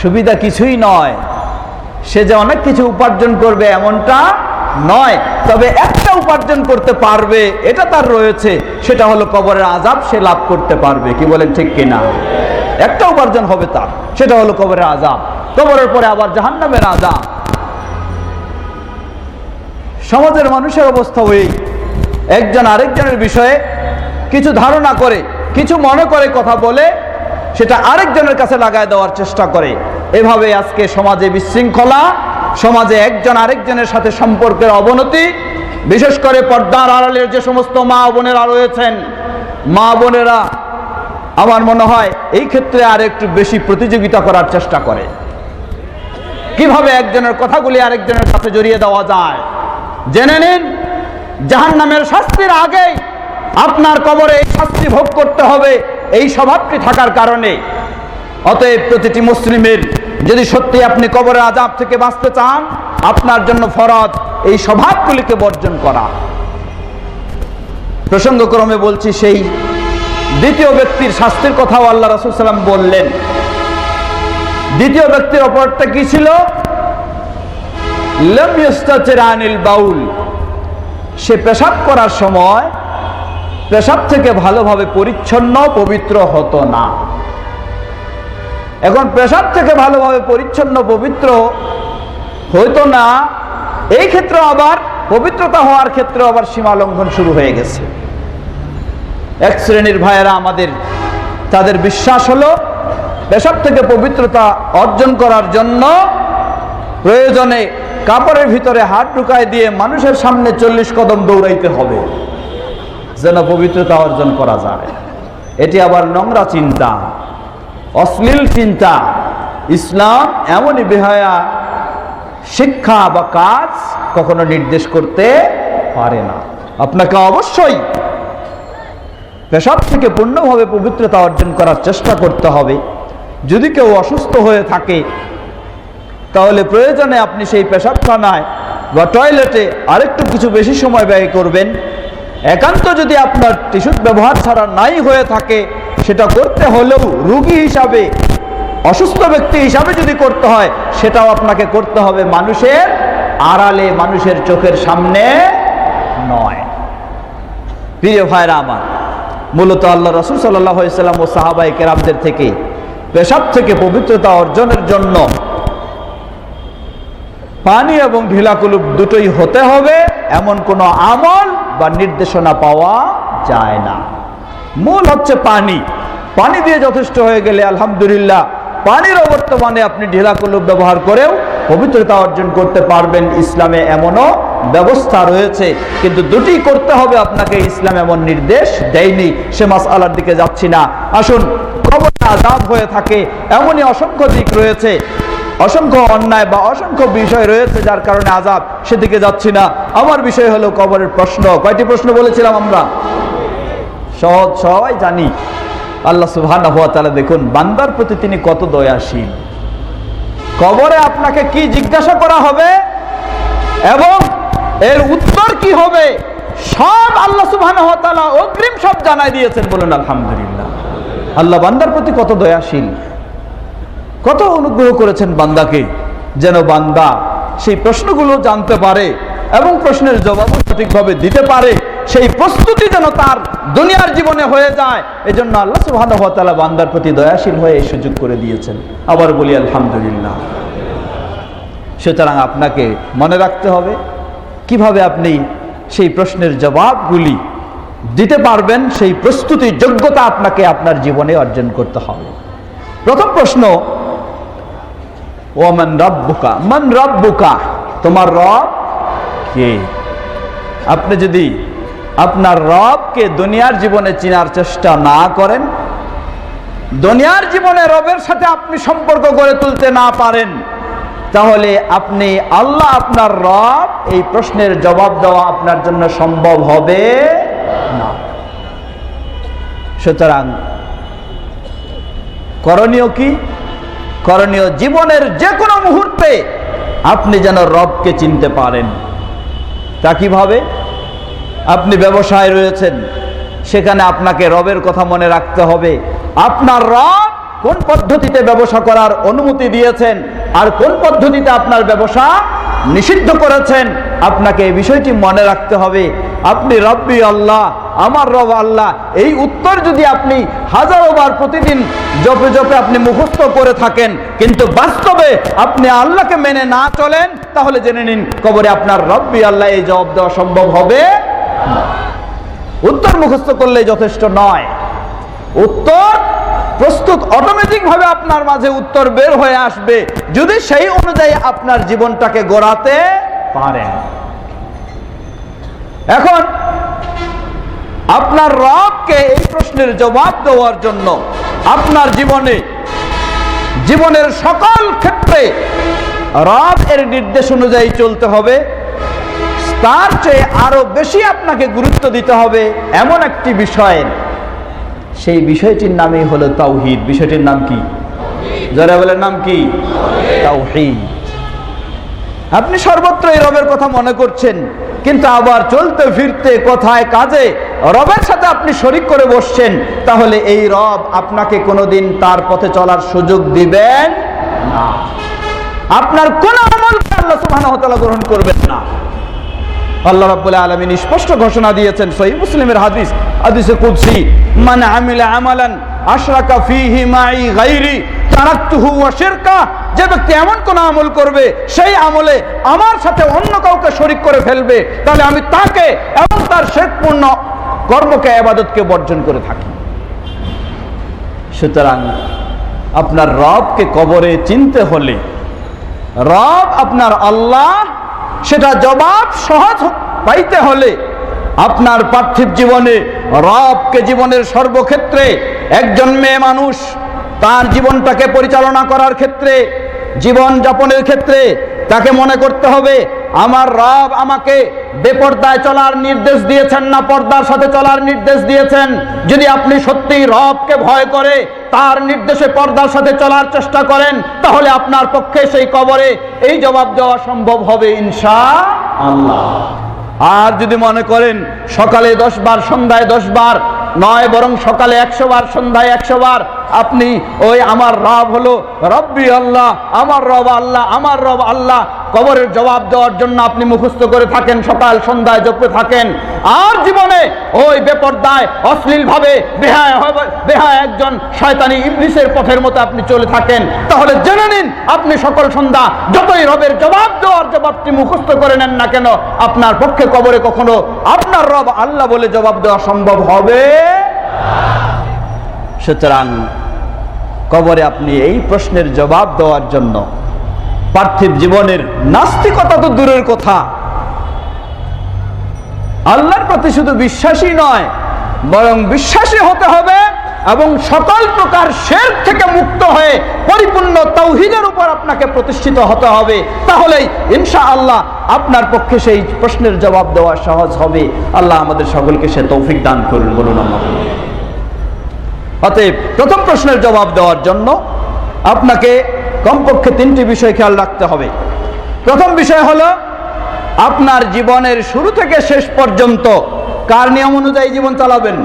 সুবিধা কিছুই নয়, সে যে অনেক কিছু উপার্জন করবে এমনটা নয়, তবে একটা উপার্জন করতে পারবে এটা তার রয়েছে, সেটা হলো কবরের আযাব সে লাভ করতে পারবে। কি বলেন ঠিক কিনা? একটা উপার্জন হবে তার, সেটা হলো কবরের আযাব, কবরের পরে আবার জাহান্নামের আযাব। সমাজের মানুষের অবস্থা ওই, একজন আরেকজনের বিষয়ে কিছু ধারণা করে, কিছু মনে করে, কথা বলে সেটা আরেকজনের কাছে লাগায় দেওয়ার চেষ্টা করে। এভাবে আজকে সমাজে বিশৃঙ্খলা, সমাজে একজন আরেকজনের সাথে সম্পর্কের অবনতি, বিশেষ করে পর্দার আড়ালের যে সমস্ত মা বোনেরা রয়েছেন, মা বোনেরা আমার মনে হয় এই ক্ষেত্রে আর একটু বেশি প্রতিযোগিতা করার চেষ্টা করে, কিভাবে একজনের কথাগুলি আরেকজনের কাছে জড়িয়ে দেওয়া যায়। জেনে নিন, জাহান্নামের শাস্তির আগেই আপনার কবরে এই শাস্তি ভোগ করতে হবে এই স্বভাবটি থাকার কারণে। অতএব প্রতিটি মুসলিমের যদি সত্যি আপনি কবরের আযাব থেকে বাঁচতে চান, আপনার জন্য ফরজ এই স্বভাবগুলিকে বর্জন করা। প্রসঙ্গক্রমে বলছি, সেই দ্বিতীয় ব্যক্তির শাস্তির কথাও আল্লাহ রাসূল সাল্লাল্লাহু আলাইহি ওয়াসাল্লাম বললেন। দ্বিতীয় ব্যক্তির অপরাধটা কি ছিল? লাম ইস্তাতির আনিল বাউল, সে পেশাব করার সময় পেশাব থেকে ভালোভাবে পরিচ্ছন্ন পবিত্র হতো না। এখন পেশাব থেকে ভালোভাবে পরিচ্ছন্ন পবিত্র হইতো না, এই ক্ষেত্রে আবার পবিত্রতা হওয়ার ক্ষেত্রে আবার সীমা লঙ্ঘন শুরু হয়ে গেছে। এক শ্রেণীর ভাইয়েরা আমাদের, তাদের বিশ্বাস হলো পেশাব থেকে পবিত্রতা অর্জন করার জন্য প্রয়োজনে কাপড়ের ভিতরে হাত ঢুকায় দিয়ে মানুষের সামনে 40 কদম দৌড়াইতে হবে যেন পবিত্রতা অর্জন করা যায়। এটি আবার নোংরা চিন্তা, অশ্লীল চিন্তা। ইসলাম এমনই বেহায়া শিক্ষা বা কাজ কখনো নির্দেশ করতে পারে না। আপনাকে অবশ্যই পেশাব থেকে পূর্ণভাবে পবিত্রতা অর্জন করার চেষ্টা করতে হবে। যদি কেউ অসুস্থ হয়ে থাকে তাহলে প্রয়োজনে আপনি সেই পেশাবখানায় বা টয়লেটে আরেকটু কিছু বেশি সময় ব্যয় করবেন। একান্ত যদি আপনার টিস্যু ব্যবহার ছাড়া নাই হয়ে থাকে, সেটা করতে হলেও রোগী হিসাবে, অসুস্থ ব্যক্তি হিসাবে যদি করতে হয়, সেটাও আপনাকে করতে হবে মানুষের আড়ালে, মানুষের চোখের সামনে নয়। প্রিয় ভাইরা আমার, মূলত আল্লাহ রাসূল সাল্লাল্লাহু আলাইহি ওয়াসাল্লাম ও সাহাবায়ে কেরামদের থেকে পেশাব থেকে পবিত্রতা অর্জনের জন্য পানি এবং ঢিলা কুলুপ দুটোই হতে হবে এমন কোনো আমল বা নির্দেশনা পাওয়া যায় না। মূল হচ্ছে পানি, পানি দিয়ে যথেষ্ট হয়ে গেলে আলহামদুলিল্লাহ, পানির বর্তমানে আপনি ঢিলা কুলুপ ব্যবহার করেও পবিত্রতা অর্জন করতে পারবেন। ইসলামে এমনও ব্যবস্থা রয়েছে, কিন্তু দুটি করতে হবে আপনাকে, ইসলাম এমন নির্দেশ দেয়নি। সে মাসআলার দিকে যাচ্ছি না। আসুন, কবরে আযাব হয়ে থাকে এমনই অসংখ্য দিক রয়েছে, অসংখ্য অন্যায় বা অসংখ্য বিষয় রয়েছে যার কারণে আযাব, সেদিকে যাচ্ছি না। আমার বিষয় হলো কবরের প্রশ্ন। কয়টি প্রশ্ন বলেছিলাম আমরা? সহজ, সবাই জানি। আল্লাহ সুবহানাহু ওয়া তাআলা দেখুন বান্দার প্রতি তিনি কত দয়াশীল। কবরে আপনাকে কি জিজ্ঞাসা করা হবে এবং এর উত্তর কি হবে, সব আল্লাহ সুবহানাহু ওয়া তাআলা অগ্রিম সব জানাই দিয়েছেন। বলুন আলহামদুলিল্লাহ। আল্লাহ বান্দার প্রতি কত দয়াশীল, কত অনুগ্রহ করেছেন বান্দাকে, যেন বান্দা সেই প্রশ্নগুলো জানতে পারে এবং প্রশ্নের জবাব সঠিকভাবে দিতে পারে। সেই প্রস্তুতি যেন তার দুনিয়ার জীবনে হয়ে যায়, এজন্য আল্লাহ সুবহানাহু ওয়া তাআলা বান্দার প্রতি দয়াশীল হয়ে এই সুযোগ করে দিয়েছেন। আবার বলি আলহামদুলিল্লাহ। সুতরাং আপনাকে মনে রাখতে হবে কিভাবে আপনি সেই প্রশ্নের জবাবগুলি দিতে পারবেন, সেই প্রস্তুতি যোগ্যতা আপনাকে আপনার জীবনে অর্জন করতে হবে। প্রথম প্রশ্ন, ওমান রাব্বুকা, মান রাব্বুকা, তোমার রব কে? আপনি যদি আপনার রবকে দুনিয়ার জীবনে চেনার চেষ্টা না করেন, দুনিয়ার জীবনে রবের সাথে আপনি সম্পর্ক গড়ে তুলতে না পারেন, তাহলে আপনি আল্লাহ আপনার রব এই প্রশ্নের জবাব দেওয়া আপনার জন্য সম্ভব হবে না। সুতরাং করণীয় কি? করণীয় জীবনের যে কোনো মুহূর্তে আপনি যেন রবকে চিনতে পারেন। তা কিভাবে? আপনি ব্যবসায় রয়েছেন, সেখানে আপনাকে রবের কথা মনে রাখতে হবে। আপনার রব কোন পদ্ধতিতে ব্যবসা করার অনুমতি দিয়েছেন আর কোন পদ্ধতিতে আপনার ব্যবসা নিষিদ্ধ করেছেন, আপনাকে এই বিষয়টি মনে রাখতে হবে। আপনি রব্বি আল্লাহ, আমার রব আল্লাহ, এই উত্তর যদি আপনি হাজারো বার প্রতিদিন জপে জপে আপনি মুখস্থ করে থাকেন, কিন্তু বাস্তবে আপনি আল্লাহকে মেনে না চলেন, তাহলে জেনে নিন কবরে আপনার রব্বি আল্লাহ এই জবাব দেওয়া সম্ভব হবে না। উত্তর মুখস্থ করলে যথেষ্ট নয়, উত্তর প্রস্তুত অটোমেটিক ভাবে আপনার মাঝে উত্তর বের হয়ে আসবে যদি সেই অনুযায়ী আপনার জীবনটাকে গড়াতে পারেন। এখন আপনার রবকে এই প্রশ্নের জবাব দেওয়ার জন্য আপনার জীবনের সকল ক্ষেত্রে রব এর নির্দেশ অনুযায়ী চলতে হবে। তার চেয়ে আরো বেশি আপনাকে গুরুত্ব দিতে হবে এমন একটি বিষয়, সেই বিষয়টির নামই হলো তাওহীদ। বিষয়টির নাম কি? যারা বলেন নাম কি? তাওহীদ। আপনি সর্বত্র এই রবের কথা মনে করছেন, কিন্তু আবার চলতে ফিরতে কথায় কাজে রবের সাথে আপনি শরীক করে বসছেন, তাহলে এই রব আপনাকে কোনোদিন তার পথে চলার সুযোগ দিবেন না। আপনার কোন আমলকে আল্লাহ সুবহানাহু ওয়া তাআলা গ্রহণ করবেন না। আল্লাহ রাব্বুল আলামিন স্পষ্ট ঘোষণা দিয়েছেন, সহিহ মুসলিমের হাদিস, হাদিসে কুদসি, মান আমিলা আমালান আশরাকা ফীহি মাই গায়রি তারাকতুহু ওয়া শিরকা। যে ব্যক্তি এমন কোন আমল করবে, সেই আমলে আমার সাথে অন্য কাউকে শরীক করে ফেলবে, তাহলে আমি তাকে এবং তার শিরকপূর্ণ কর্মকে, ইবাদতকে বর্জন করে থাকি। সুতরাং আপনার রবকে কবরে চিনতে হলে, রব আপনার আল্লাহ, সেটা জবাব সহজ পাইতে হলে আপনার পার্থিব জীবনে রবকে জীবনের সর্বক্ষেত্রে, একজন মেয়ে মানুষ তার জীবনটাকে পরিচালনা করার ক্ষেত্রে, জীবন যাপনের ক্ষেত্রে তাকে মনে করতে হবে আমার রব আমাকে বেপর্দায় চলার নির্দেশ দিয়েছেন না পর্দার সাথে চলার নির্দেশ দিয়েছেন। যদি আপনি সত্যিই রবকে ভয় করে তার নির্দেশে পর্দার সাথে চলার চেষ্টা করেন, তাহলে আপনার পক্ষে সেই কবরে এই জবাব দেওয়া সম্ভব হবে ইনশাআল্লাহ। আর যদি মনে করেন সকালে 10 বার, সন্ধ্যায় 10 বার নয়, বরং সকালে 100 বার, সন্ধ্যায় 100 বার আপনি ওই আমার রব হলো রব্বি আল্লাহ, আমার রব আল্লাহ, আমার রব আল্লাহ, কবরের জবাব দেওয়ার জন্য আপনি মুখস্থ করে থাকেন, সকাল সন্ধ্যায় জপতে থাকেন, আর জীবনে ওই বেপরদায় অশ্লীল ভাবে বেহায়া একজন শয়তানি ইবলিসের পথের মতো আপনি চলে থাকেন, তাহলে জেনে নিন আপনি সকল সন্ধ্যা যতই রবের জবাব দেওয়ার জবাবটি মুখস্থ করে নেন না কেন, আপনার পক্ষে কবরে কখনো আপনার রব আল্লাহ বলে জবাব দেওয়া সম্ভব হবে। সুতরাং কবরে আপনি এই প্রশ্নের জবাব দেওয়ার জন্য পার্থিব জীবনের নাস্তিকতা তো দূরের কথা, আল্লাহর প্রতি শুধু বিশ্বাসী নয়, বরং বিশ্বাসী হতে হবে এবং সকল প্রকার শিরক থেকে মুক্ত হয়ে পরিপূর্ণ তাওহীদের উপর আপনাকে প্রতিষ্ঠিত হতে হবে। তাহলেই ইনশাআল্লাহ আপনার পক্ষে সেই প্রশ্নের জবাব দেওয়া সহজ হবে। আল্লাহ আমাদের সকলকে সে তৌফিক দান করুন, বলুন আল্লাহ। অতএব প্রথম প্রশ্নের জবাব দেওয়ার জন্য আপনাকে কমপক্ষে 3টি বিষয় খেয়াল রাখতে হবে। প্রথম বিষয় হলো আপনার জীবনের শুরু থেকে শেষ পর্যন্ত কার নিয়ম অনুযায়ী জীবন চালাবেন?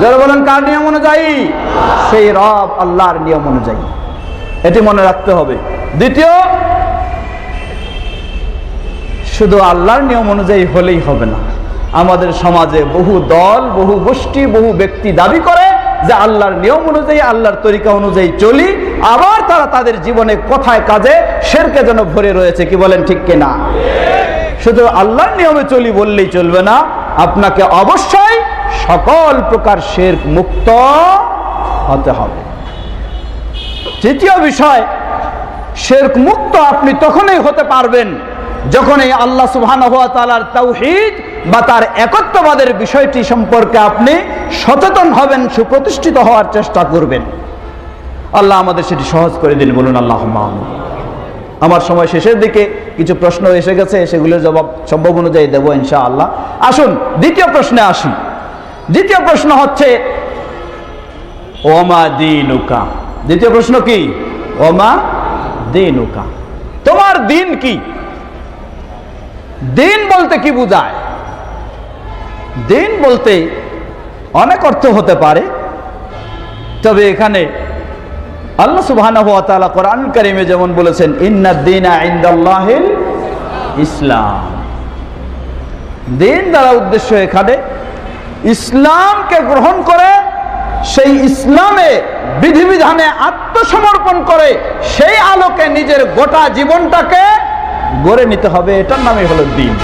যারা বলেন কার নিয়ম অনুযায়ী? সেই রব আল্লাহর নিয়ম অনুযায়ী, এটি মনে রাখতে হবে। দ্বিতীয়, শুধু আল্লাহর নিয়ম অনুযায়ী হলেই হবে না। আমাদের সমাজে বহু দল, বহু গোষ্ঠী, বহু ব্যক্তি দাবি করে যে আল্লাহর নিয়ম অনুযায়ী, আল্লাহর তরিকা অনুযায়ী চলি, আবার তারা তাদের জীবনে কথায় কাজে শিরকে যেন ভরে রয়েছে। কি বলেন, ঠিক কিনা? শুধু আল্লাহর নিয়মে চলি বললেই চলবে না, আপনাকে অবশ্যই সকল প্রকার শিরক মুক্ত হতে হবে। তৃতীয় বিষয়, শিরক মুক্ত আপনি তখনই হতে পারবেন যখন এই আল্লাহ সুবহানাহু ওয়া তাআলার তাওহীদ বা তার একত্ববাদের বিষয়টি সম্পর্কে আপনি সচেতন হবেন, সুপ্রতিষ্ঠিত হওয়ার চেষ্টা করবেন। আল্লাহ আমাদের সেটি সহজ করে দিন, বলুন আল্লাহুম্মা আমিন। আমার সময় শেষের দিকে, কিছু প্রশ্ন এসে গেছে, সেগুলোর জবাব সম্ভব অনুযায়ী দেবো ইনশাআল্লাহ। আসুন দ্বিতীয় প্রশ্নে আসি। দ্বিতীয় প্রশ্ন হচ্ছে ওমা দীনুকা। দ্বিতীয় প্রশ্ন কি? ওমা দীনুকা, তোমার দিন কি? দিন বলতে কি বোঝায়? দিন বলতে অনেক অর্থ হতে পারে, তবে এখানে আল্লাহ সুবহানাহু ওয়া তাআলা কোরআন কারীমে যেমন বলেছেন, ইন্নাদ দীনা ইনদাল্লাহিল ইসলাম। দিন দ্বারা উদ্দেশ্য এখানে ইসলামকে গ্রহণ করে, সেই ইসলামে বিধিবিধানে আত্মসমর্পণ করে সেই আলোকে নিজের গোটা জীবনটাকে গড়ে নিতে হবে, এটার নামই হলো দিন।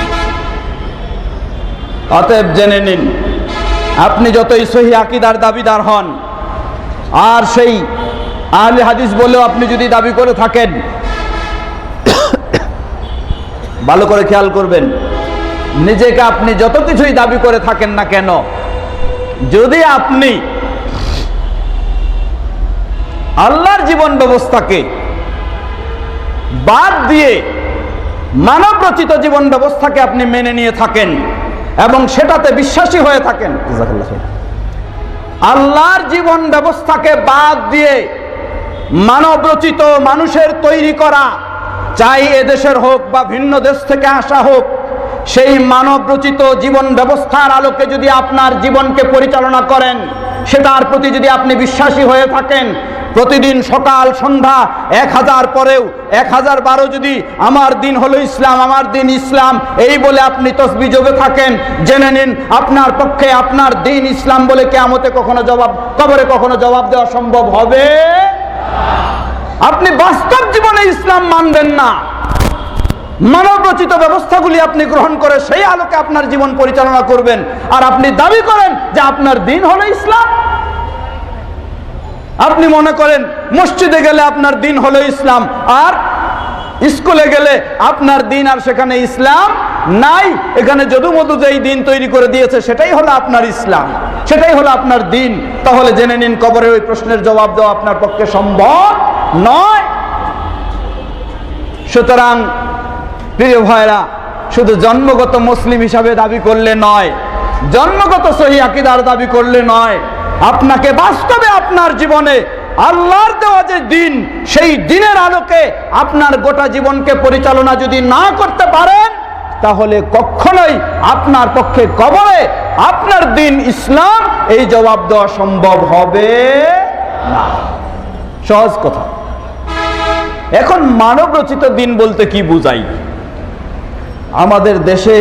অতএব জেনে নিন, আপনি যতই সহি আকীদার দাবিদার হন, আর সেই আহলে হাদিস বলেও আপনি যদি দাবি করে থাকেন, ভালো করে খেয়াল করবেন, নিজেকে আপনি যত কিছুই দাবি করে থাকেন না কেন, যদি আপনি আল্লাহর জীবন ব্যবস্থাকে বাদ দিয়ে মানব রচিত জীবন ব্যবস্থাকে আপনি মেনে নিয়ে থাকেন এবং সেটাতে বিশ্বাসী হয়ে থাকেন, আল্লাহর জীবন ব্যবস্থাকে বাদ দিয়ে মানব রচিত, মানুষের তৈরি করা, চাই এদেশের হোক বা ভিন্ন দেশ থেকে আসা হোক, সেই মানব রচিত জীবন ব্যবস্থার আলোকে যদি আপনার জীবনকে পরিচালনা করেন, সেটার প্রতি যদি আপনি বিশ্বাসী হয়ে থাকেন, প্রতিদিন সকাল সন্ধ্যা 1000 পরেও 1012 যদি আমার দিন হলো ইসলাম, আমার দিন ইসলাম এই বলে আপনি তসবিহ জপে থাকেন, জেনে নিন আপনার পক্ষে আপনার দিন ইসলাম বলে কিয়ামতে কখনো কবরে কখনো জবাব দেওয়া সম্ভব হবে। আপনি বাস্তব জীবনে ইসলাম মানবেন না, মানব রচিত ব্যবস্থাগুলি আপনি গ্রহণ করে সেই আলোকে আপনার জীবন পরিচালনা করবেন, আর আপনি দাবি করেন যে আপনার দিন হলো ইসলাম। আপনি মনে করেন মসজিদে গেলে আপনার দিন হলো ইসলাম, আর স্কুলে গেলে আপনার দিন আর সেখানে ইসলাম নাই, এখানে যদুমধু যেই দিন তৈরি করে দিয়েছে সেটাই হলো আপনার ইসলাম, সেটাই হলো আপনার দিন। তাহলে জেনে নিন কবরে ওই প্রশ্নের জবাব দেওয়া আপনার পক্ষে সম্ভব নয়। সুতরাং প্রিয় ভাইরা, শুধু জন্মগত মুসলিম হিসাবে দাবি করলে নয়, জন্মগত সহি আকীদার দাবি করলে নয়, আপনাকে বাস্তবে আপনার জীবনে আল্লাহর দেওয়া যে দিন, সেই দিনের আলোকে আপনার গোটা জীবনকে পরিচালনা যদি না করতে পারেন, তাহলে কখনোই আপনার পক্ষে কবরে আপনার দিন ইসলাম এই জবাব দেওয়া সম্ভব হবে না। সহজ কথা। এখন মানব রচিত দিন বলতে কি বুঝাই? আমাদের দেশে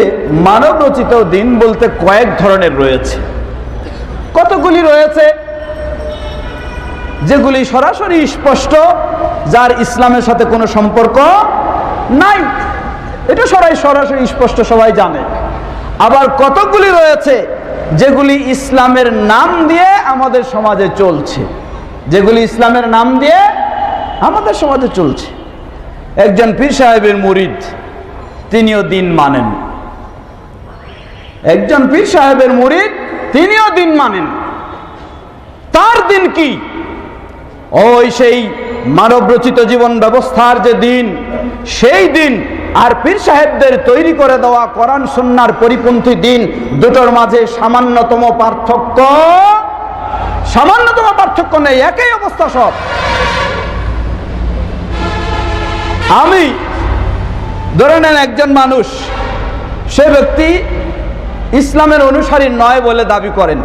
মানব রচিত দিন বলতে কয়েক ধরনের রয়েছে। কতগুলি রয়েছে যেগুলি সরাসরি স্পষ্ট, যার ইসলামের সাথে কোনো সম্পর্ক নাই, এটা সরাসরি স্পষ্ট, সবাই জানে। আবার কতগুলি রয়েছে যেগুলি ইসলামের নাম দিয়ে আমাদের সমাজে চলছে, যেগুলি ইসলামের নাম দিয়ে আমাদের সমাজে চলছে। একজন পীর সাহেবের মুরিদ, তিনিও দিন মানেন। একজন পীর সাহেবের মুরিদ, তিনিও দিন মানেন। তার দিন কি? ওই সেই মানব রচিত জীবন ব্যবস্থার যে দিন, সেই দিন আর পীর সাহেবদের তৈরি করে দেওয়া কোরআন সুন্নাহর পরিপন্থী দিন, দুটোর মাঝে সামান্যতম পার্থক্য নেই, একই অবস্থা সব। আমি ধরে নেন একজন মানুষ, সে ব্যক্তি ইসলামের অনুসারী নয় বলে দাবি করেন,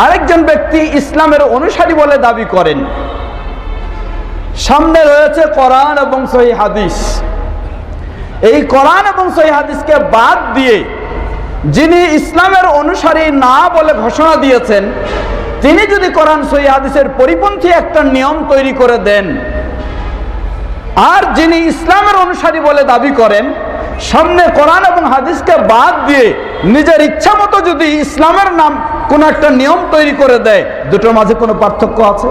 আরেকজন ব্যক্তি ইসলামের অনুসারী বলে দাবি করেন। সামনে রয়েছে কোরআন এবং সহিহ হাদিস। এই কোরআন এবং সহিহ হাদিসকে বাদ দিয়ে যিনি ইসলামের অনুসারী না বলে ঘোষণা দিয়েছেন, তিনি যদি কোরআন সহিহ হাদিসের পরিপন্থী একটা নিয়ম তৈরি করে দেন, আর যিনি ইসলামের অনুসারী বলে দাবি করেন, সামনে কোরআন এবং হাদিসকে বাদ দিয়ে নিজের ইচ্ছা মতো যদি ইসলামের নাম কোন একটা নিয়ম তৈরি করে দেয়, দুটোর মাঝে কোনো পার্থক্য আছে?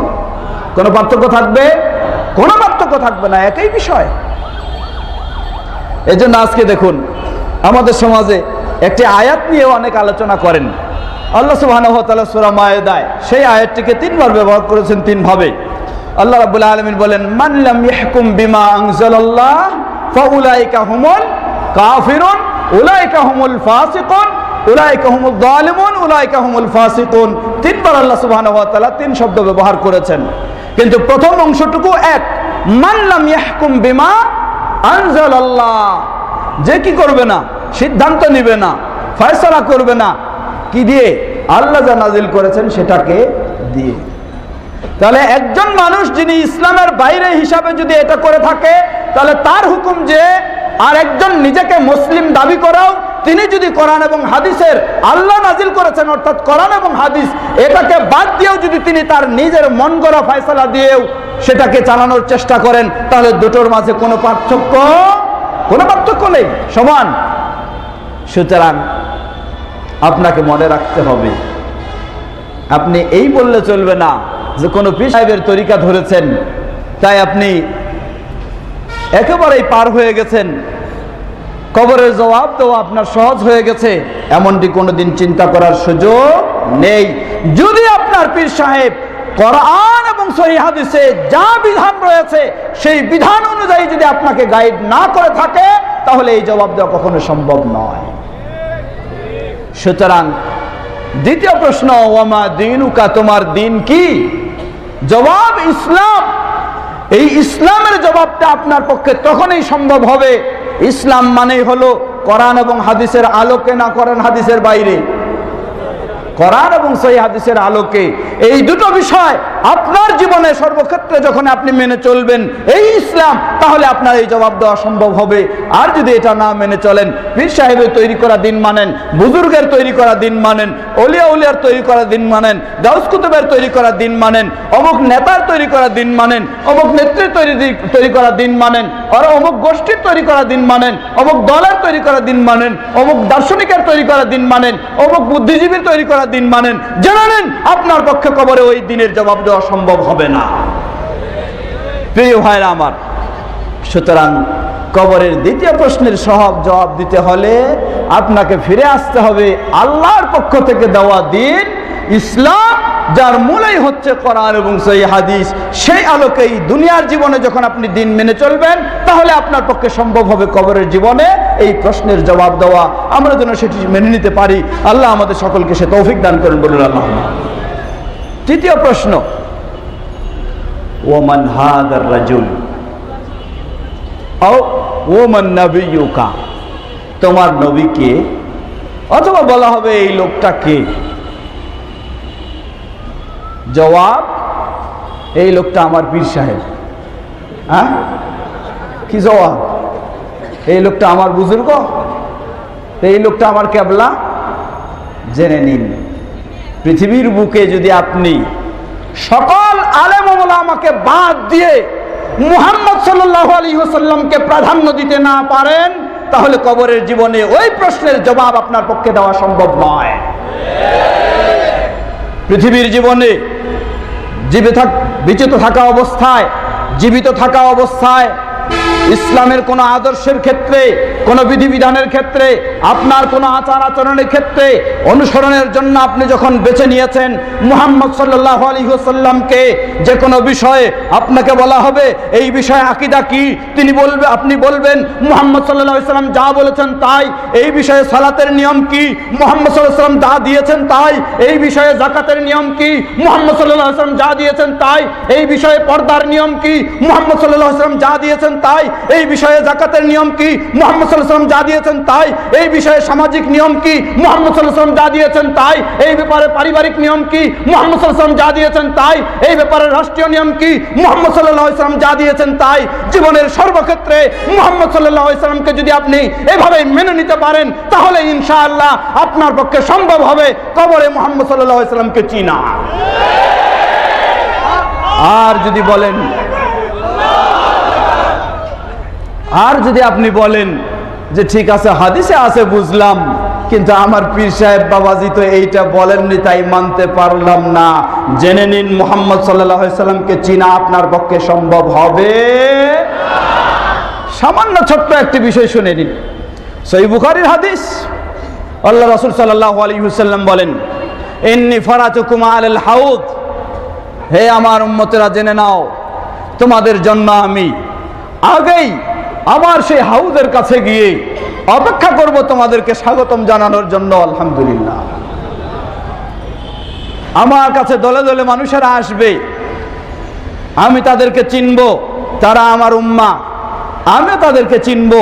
কোনো পার্থক্য থাকবে? কোনো পার্থক্য থাকবে না, একই বিষয়। এই জন্য আজকে দেখুন আমাদের সমাজে একটি আয়াত নিয়ে অনেক আলোচনা করেন। আল্লাহ সুবহানাহু ওয়া তাআলা সূরা মায়েদায় সেই আয়াতটিকে তিনবার ব্যবহার করেছেন, তিন ভাবে। আল্লাহ রাব্বুল আলামিন বলেন, মান লাম ইয়াহকুম বিমা আনজালাল্লাহ ফাউলাইকা হুমুল কাফিরুন উলাইকা হুমুল ফাসিকুন উলাইকা হুমুল যালিমুন উলাইকা হুমুল ফাসিকুন। তিনবার আল্লাহ সুবহানাহু ওয়া তাআলা তিন শব্দ ব্যবহার করেছেন, কিন্তু প্রথম অংশটুকু এক, মান লাম ইয়াহকুম বিমা আনজালাল্লাহ। যে কি করবে না, সিদ্ধান্ত নিবে না, ফয়সালা করবে না, কি দিয়ে? আল্লাহ যা নাজিল করেছেন সেটাকে দিয়ে। তাহলে একজন মানুষ যিনি ইসলামের বাইরে হিসাবে যদি এটা করে থাকে, তাহলে তার হুকুম যে আর একজন নিজেকে মুসলিম দাবি করাও, তিনি যদি কোরআন এবং হাদিসের আল্লাহ নাজিল করেছেন অর্থাৎ কোরআন এবং হাদিস এটাকে বাদ দিয়েও যদি তিনি তার নিজের মন গড়া ফয়সালা দিয়েও সেটাকে চালানোর চেষ্টা করেন, তাহলে দুটোর মাঝে কোনো পার্থক্য নেই, সমান। সুতরাং আপনাকে মনে রাখতে হবে, আপনি এই বললে চলবে না যে কোনো পীর সাহেবের তরিকা ধরেছেন তাই আপনি একেবারেই পার হয়ে গেছেন, কবরের জবাব দেওয়া আপনার সহজ হয়ে গেছে, এমনটি কোনোদিন চিন্তা করার সুযোগ নেই। যদি আপনার পীর সাহেব কোরআন এবং সহিহ হাদিসে যা বিধান রয়েছে সেই বিধান অনুযায়ী যদি আপনাকে গাইড না করে থাকে, তাহলে এই জবাব দেওয়া কখনো সম্ভব নয়। সুতরাং দ্বিতীয় প্রশ্ন, ওয়ামা দীনুকা, তোমার দিন কি? জবাব ইসলাম। এই ইসলামের জবাবটা আপনার পক্ষে তখনই সম্ভব হবে, ইসলাম মানেই হলো কোরআন এবং হাদিসের আলোকে, না কোরআন হাদিসের বাইরে। কোরআন এবং সহিহ হাদিসের আলোকে এই দুটো বিষয় আপনার জীবনে সর্বক্ষেত্রে যখন আপনি মেনে চলবেন এই ইসলাম, তাহলে আপনার এই জবাব দেওয়া সম্ভব হবে। আর যদি এটা না মেনে চলেন, পীর সাহেবের তৈরি করা দিন মানেন, বুজুর্গের তৈরি করা দিন মানেন, ওলিয়া উলিয়ার তৈরি করা দিন মানেন, গাউস কুতুবের তৈরি করা দিন মানেন, অমুক নেতার তৈরি করা দিন মানেন, অমুক নেত্রীর তৈরি করা দিন মানেন, আর অমুক গোষ্ঠীর তৈরি করা দিন মানেন, অমুক দলের তৈরি করা দিন মানেন, অমুক দার্শনিকের তৈরি করা দিন মানেন, অমুক বুদ্ধিজীবীর তৈরি করা দিন মানেন, জেনে নেন আপনার পক্ষে কবরে ওই দিনের জবাব দেওয়া সম্ভব হবে না। প্রিয় ভাইরা আমার, সুতরাং কবরের দ্বিতীয় প্রশ্নের সহজ জবাব দিতে হলে আপনাকে ফিরে আসতে হবে আল্লাহর পক্ষ থেকে দেওয়া দিন ইসলাম, যার মূলেই হচ্ছে কোরআন এবং সহিহ হাদিস। সেই আলোকেই দুনিয়ার জীবনে যখন আপনি দিন মেনে চলবেন, তাহলে আপনার পক্ষে সম্ভব হবে কবরের জীবনে এই প্রশ্নের জবাব দেওয়া। আমরা যেন সেটি মেনে নিতে পারি, আল্লাহ আমাদের সকলকে সে তৌফিক দান করেন, বলুন আল্লাহ। তৃতীয় প্রশ্ন, ওমান হাদার রাজুল আও ওমান নবিয়ুকা, তোমার নবী কে? অথবা বলা হবে এই লোকটা কে? জবাব, এই লোকটা আমার পীর সাহেব। হ্যাঁ, কি জবাব? এই লোকটা আমার বুজুর্গ, এই লোকটা আমার কেবলা। জেনে নিন, পৃথিবীর বুকে যদি আপনি সকল আলেম ওলামাকে বাদ দিয়ে মুহাম্মদ সাল্লাল্লাহু আলাইহি ওয়াসাল্লামকে প্রাধান্য দিতে না পারেন, তাহলে কবরের জীবনে ওই প্রশ্নের জবাব আপনার পক্ষে দেওয়া সম্ভব নয়। পৃথিবীর জীবনে জীবিত থাকা অবস্থায় ইসলামের কোন আদর্শের ক্ষেত্রে, কোন বিধিবিধানের ক্ষেত্রে, আপনার কোন আচার আচরণের ক্ষেত্রে অনুসরণের জন্য আপনি যখন বেছে নিয়েছেন মুহাম্মদ সাল্লাল্লাহু আলাইহি ওয়াসাল্লামকে, যে কোনো বিষয়ে আপনাকে বলা হবে এই বিষয়ে আকীদা কি, আপনি বলবেন মুহাম্মদ সাল্লাল্লাহু আলাইহি ওয়াসাল্লাম যা বলেছেন তাই। এই বিষয়ে সালাতের নিয়ম কি, মুহাম্মদ সাল্লাল্লাহু আলাইহি ওয়াসাল্লাম যা দিয়েছেন তাই। এই বিষয়ে যাকাতের নিয়ম কি, মুহাম্মদ সাল্লাল্লাহু আলাইহি ওয়াসাল্লাম যা দিয়েছেন তাই। এই বিষয়ে পর্দার নিয়ম কি, মুহাম্মদ সাল্লাল্লাহু আলাইহি ওয়াসাল্লাম যা দিয়েছেন তাই, এই বিষয়ে যাকাতের নিয়ম কি, মুহাম্মদ সাল্লাল্লাহু আলাইহি ওয়াসাল্লাম যা দিয়েছেন তাই, এই বিষয়ে সামাজিক নিয়ম কি, মুহাম্মদ সাল্লাল্লাহু আলাইহি ওয়াসাল্লাম যা দিয়েছেন তাই, এই ব্যাপারে পারিবারিক নিয়ম কি, মুহাম্মদ সাল্লাল্লাহু আলাইহি ওয়াসাল্লাম যা দিয়েছেন তাই, এই ব্যাপারে রাষ্ট্রীয় নিয়ম কি, মুহাম্মদ সাল্লাল্লাহু আলাইহি ওয়াসাল্লাম যা দিয়েছেন তাই। জীবনের সর্বক্ষেত্রে মুহাম্মদ সাল্লাল্লাহু আলাইহি ওয়াসাল্লামকে যদি আপনি এভাবে মেনে নিতে পারেন, তাহলে ইনশাআল্লাহ আপনার পক্ষে সম্ভব হবে কবরে মুহাম্মদ সাল্লাল্লাহু আলাইহি ওয়াসাল্লামকে চিনা। আর যদি আপনি বলেন যে ঠিক আছে হাদিসে আছে বুঝলাম, কিন্তু আমার পীর সাহেব বাবাজি তো এইটা বলেননি তাই মানতে পারলাম না, জেনে নিন মুহাম্মদ সাল্লাল্লাহু আলাইহি ওয়াসাল্লামকে চিনা আপনার পক্ষে সম্ভব হবে। সামান্য ছোট্ট একটি বিষয় শুনে নিন। সহিহ বুখারীর হাদিস, আল্লাহ রাসূল সাল্লাল্লাহু আলাইহি ওয়াসাল্লাম বলেন, ইন্নী ফারাতুকুম আলাল হাউদ, হে আমার উম্মতেরা জেনে নাও তোমাদের জন্য আমি আগেই আমার সেই হাউদের কাছে গিয়ে অপেক্ষা করব তোমাদেরকে স্বাগতম জানানোর জন্য। আলহামদুলিল্লাহ, আমার কাছে দলে দলে মানুষেরা আসবে, আমি তাদেরকে চিনব, তারা আমার উম্মা, আমি তাদেরকে চিনব,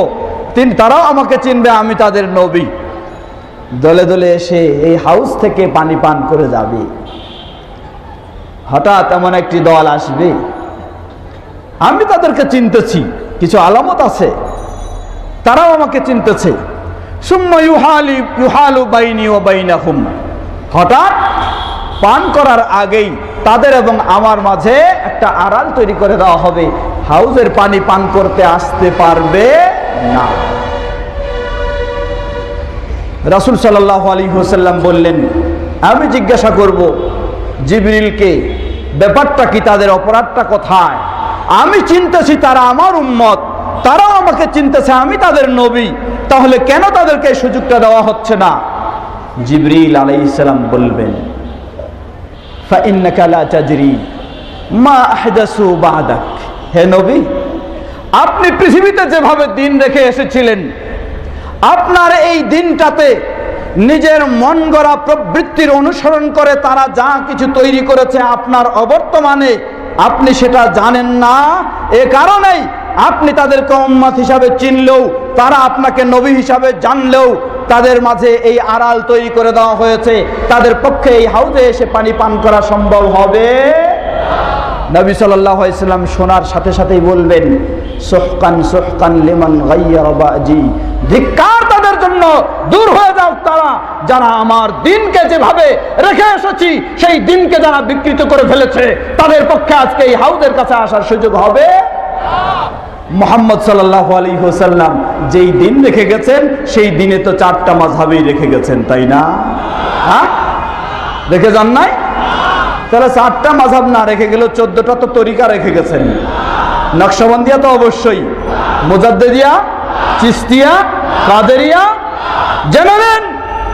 তারাও আমাকে চিনবে, আমি তাদের নবী। দলে দলে এসে এই হাউস থেকে পানি পান করে যাবে। হঠাৎ এমন একটি দল আসবে, আমি তাদেরকে চিনতেছি, কিছু আলামত আছে, তারাও আমাকে চিনতেছে। সুম্মা ইউহালু বাইনি ওয়া বাইনাহুম, হঠাৎ পান করার আগেই তাদের এবং আমার মাঝে একটা আড়াল তৈরি করে দেওয়া হবে, হাউজের পানি পান করতে আসতে পারবে না। রাসূল সাল্লাল্লাহু আলাইহি ওয়াসাল্লাম বললেন, আমি জিজ্ঞাসা করব জিবরিলকে, ব্যাপারটা কি, তাদের অপরাধটা কোথায়? আমি চিনতেছি তারা আমার উম্মত, তারাও আমাকে চিনতেছে, আমি তাদের নবী, তাহলে কেন তাদেরকে এই সুযোগটা দেওয়া হচ্ছে না? জিবরিল আলাইহিস সালাম বলবেন, ফাইন্নাকা লা তাদরি মা আহদাসু বা'দাক, হে নবী, আপনি পৃথিবীতে যেভাবে দিন রেখে এসেছিলেন, আপনার এই দিনটাতে নিজের মন গড়া প্রবৃত্তির অনুসরণ করে তারা যা কিছু তৈরি করেছে আপনার অবর্তমানে আপনি সেটা জানেন না। এ কারণেই আপনি তাদেরকে উম্মত হিসাবে চিনলেও, তারা আপনাকে নবী হিসাবে জানলেও, তাদের মাঝে এই আড়াল তৈরি করে দেওয়া হয়েছে, তাদের পক্ষে এই হাউজে এসে পানি পান করা সম্ভব হবে। নবী সাল্লাল্লাহু আলাইহি ওয়াসাল্লাম শোনার সাথে সাথেই বলবেন, সুহকান সুহকান লিমান গায়্যারা বাজি, ধিক্কার তাদের জন্য, দূর হয়ে যাও তারা যারা আমার দিনকে যেভাবে রেখে এসেছি সেই দিনকে যারা বিকৃত করে ফেলেছে, তাদের পক্ষে আজকে এই হাউজের কাছে আসার সুযোগ হবে। মুহাম্মদ সাল্লাল্লাহু আলাইহি ওয়াসাল্লাম যেই দিন রেখে গেছেন সেই দিনে তো 4টা মাযহাবই রেখে গেছেন, তাই না? হ্যাঁ, রেখে যান নাই? তাহলে 4টা মাযহাব না রেখে গেল, 14টা তো তরিকা রেখে গেছেন। নকশবন্দিয়া তো অবশ্যই, মুজাদ্দিদিয়া, চিশতিয়া, কাদেরিয়া। জেনে নেন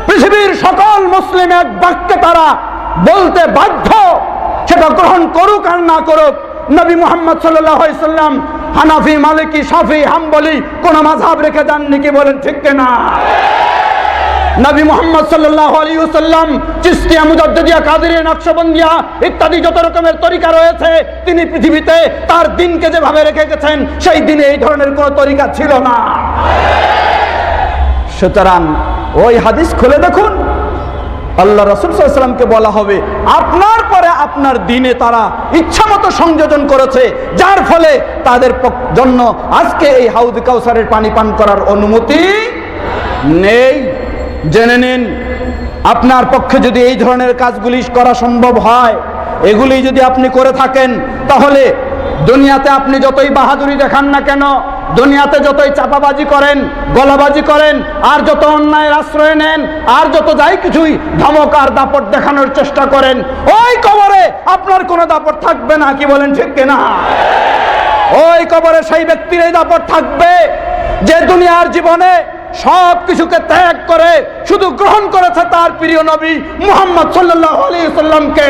পৃথিবীর সকল মুসলিম এক বাক্যে তারা বলতে বাধ্য, সেটা গ্রহণ করুক আর না করুক, নবী মুহাম্মদ সাল্লাল্লাহু আলাইহি ওয়াসাল্লাম হানাফি, মালিকি, শাফি, হাম্বলি কোন মাযহাব রেখে যাননি, কি বলেন ঠিক কিনা? নবী মুহাম্মদ সাল্লাল্লাহু আলাইহি ওয়াসাল্লাম চিশতিয়া, মুজাদ্দিদিয়া, কাদেরিয়া, নকশবন্দিয়া ইত্যাদি যত রকমের তরিকা রয়েছে, তিনি পৃথিবীতে তার দিনকে যেভাবে রেখে গেছেন সেই দিনে এই ধরনের কোন তরিকা ছিল না। সুতরাং ওই হাদিস খুলে দেখুন, আল্লাহ রাসূল সাল্লাল্লাহু আলাইহি ওয়াসাল্লামকে বলা হবে আপনার পরে আপনার দিনে তারা ইচ্ছামতো সংযোজন করেছে, যার ফলে তাদের জন্য আজকে এই হাউজ কাউসারের পানি পান করার অনুমতি নেই। জেনে নিন, আপনার পক্ষে যদি এই ধরনের কাজগুলি করা সম্ভব হয়, এগুলি যদি আপনি করে থাকেন, তাহলে দুনিয়াতে আপনি যতই বাহাদুরি দেখান না কেন, দুনিয়াতে যতই চাপাবাজি করেন, গলাবাজি করেন, আর যত অন্যায়ের আশ্রয় নেন, আর যত যাই কিছুই ধমক আর দাপট দেখানোর চেষ্টা করেন, ওই কবরে আপনার কোনো দাপট থাকবে না, কি বলেন ঠিক কিনা? ওই কবরে সেই ব্যক্তির এই দাপট থাকবে যে দুনিয়ার জীবনে সব কিছুকে ত্যাগ করে শুধু গ্রহণ করেছে তার প্রিয় নবী মুহাম্মদ সাল্লাল্লাহু আলাইহি ওয়াসাল্লামকে।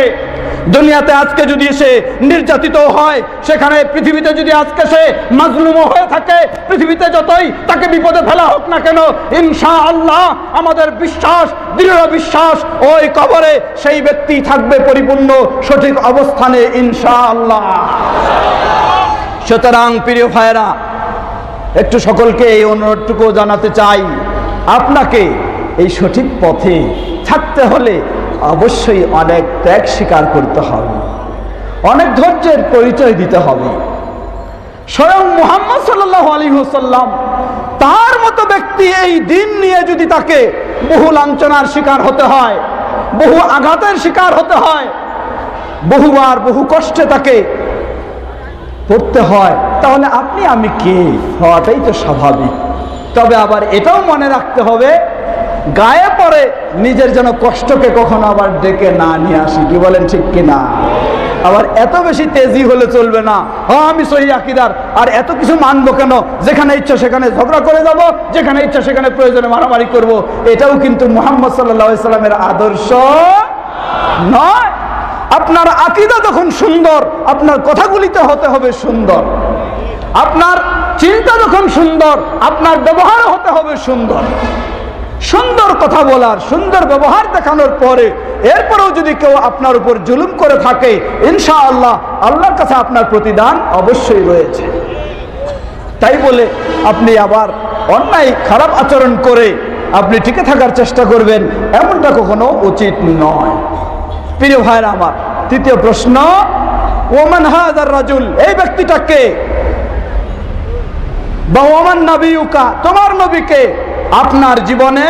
দুনিয়াতে আজকে যদি সে নির্যাতিত হয়, সেখানে পৃথিবীতে যদি আজকে সে মাজলুম হয়ে থাকে, পৃথিবীতে যতই তাকে বিপদে ফেলা হোক না কেন, ইনশাআল্লাহ আমাদের বিশ্বাস, দৃঢ় বিশ্বাস, ওই কবরে সেই ব্যক্তি থাকবে পরিপূর্ণ সঠিক অবস্থানে ইনশাআল্লাহ। সুতরাং প্রিয় ভাইরা, একটু সকলকে এই অনুরোধটুকু জানাতে চাই, আপনাকে এই সঠিক পথে থাকতে হলে অবশ্যই অনেক ত্যাগ স্বীকার করতে হবে, অনেক ধৈর্যের পরিচয় দিতে হবে। স্বয়ং মুহাম্মদ সাল্লাল্লাহু আলাইহি ওয়াসাল্লাম তার মতো ব্যক্তি এই দিন নিয়ে যদি তাকে বহু লাঞ্ছনার শিকার হতে হয়, বহু আঘাতের শিকার হতে হয়, বহুবার বহু কষ্টে তাকে পড়তে হয়, তাহলে আপনি আমি কে হওয়াটাই তো স্বাভাবিক। তবে আবার এটাও মনে রাখতে হবে, গায়ে পড়ে নিজের যেন কষ্টকে কখনো আবার ডেকে না নিয়ে আসি। কি বলেন, ঠিক কিনা? আবার এত বেশি তেজি হলে চলবে না, আমি সহি আকীদার আর এত কিছু মানবো কেন, যেখানে ইচ্ছা সেখানে ঝগড়া করে যাব, যেখানে ইচ্ছা সেখানে প্রয়োজনে মারামারি করব। এটাও কিন্তু মুহাম্মদ সাল্লাল্লাহু আলাইহি সাল্লামের আদর্শ নয়। আপনার আকীদা যখন সুন্দর, আপনার কথাগুলিতে হতে হবে সুন্দর। আপনার চিন্তা যখন সুন্দর, আপনার ব্যবহার হতে হবে সুন্দর। সুন্দর কথা বলার, সুন্দর ব্যবহার দেখানোর পরে এরপরেও যদি কেউ আপনার উপর জুলুম করে থাকে, ইনশাআল্লাহ আল্লাহর কাছে আপনার প্রতিদান অবশ্যই রয়েছে। তাই বলে আপনি আবার অন্যায় খারাপ আচরণ করে আপনি টিকে থাকার চেষ্টা করবেন, এমনটা কখনো উচিত নয়। প্রিয় ভাইরা আমার, তৃতীয় প্রশ্ন, ওমান হাযার রাজুল, এই ব্যক্তিটাকে, বা ওমান নবিয়ুকা, তোমার নবীকে। আপনার জীবনে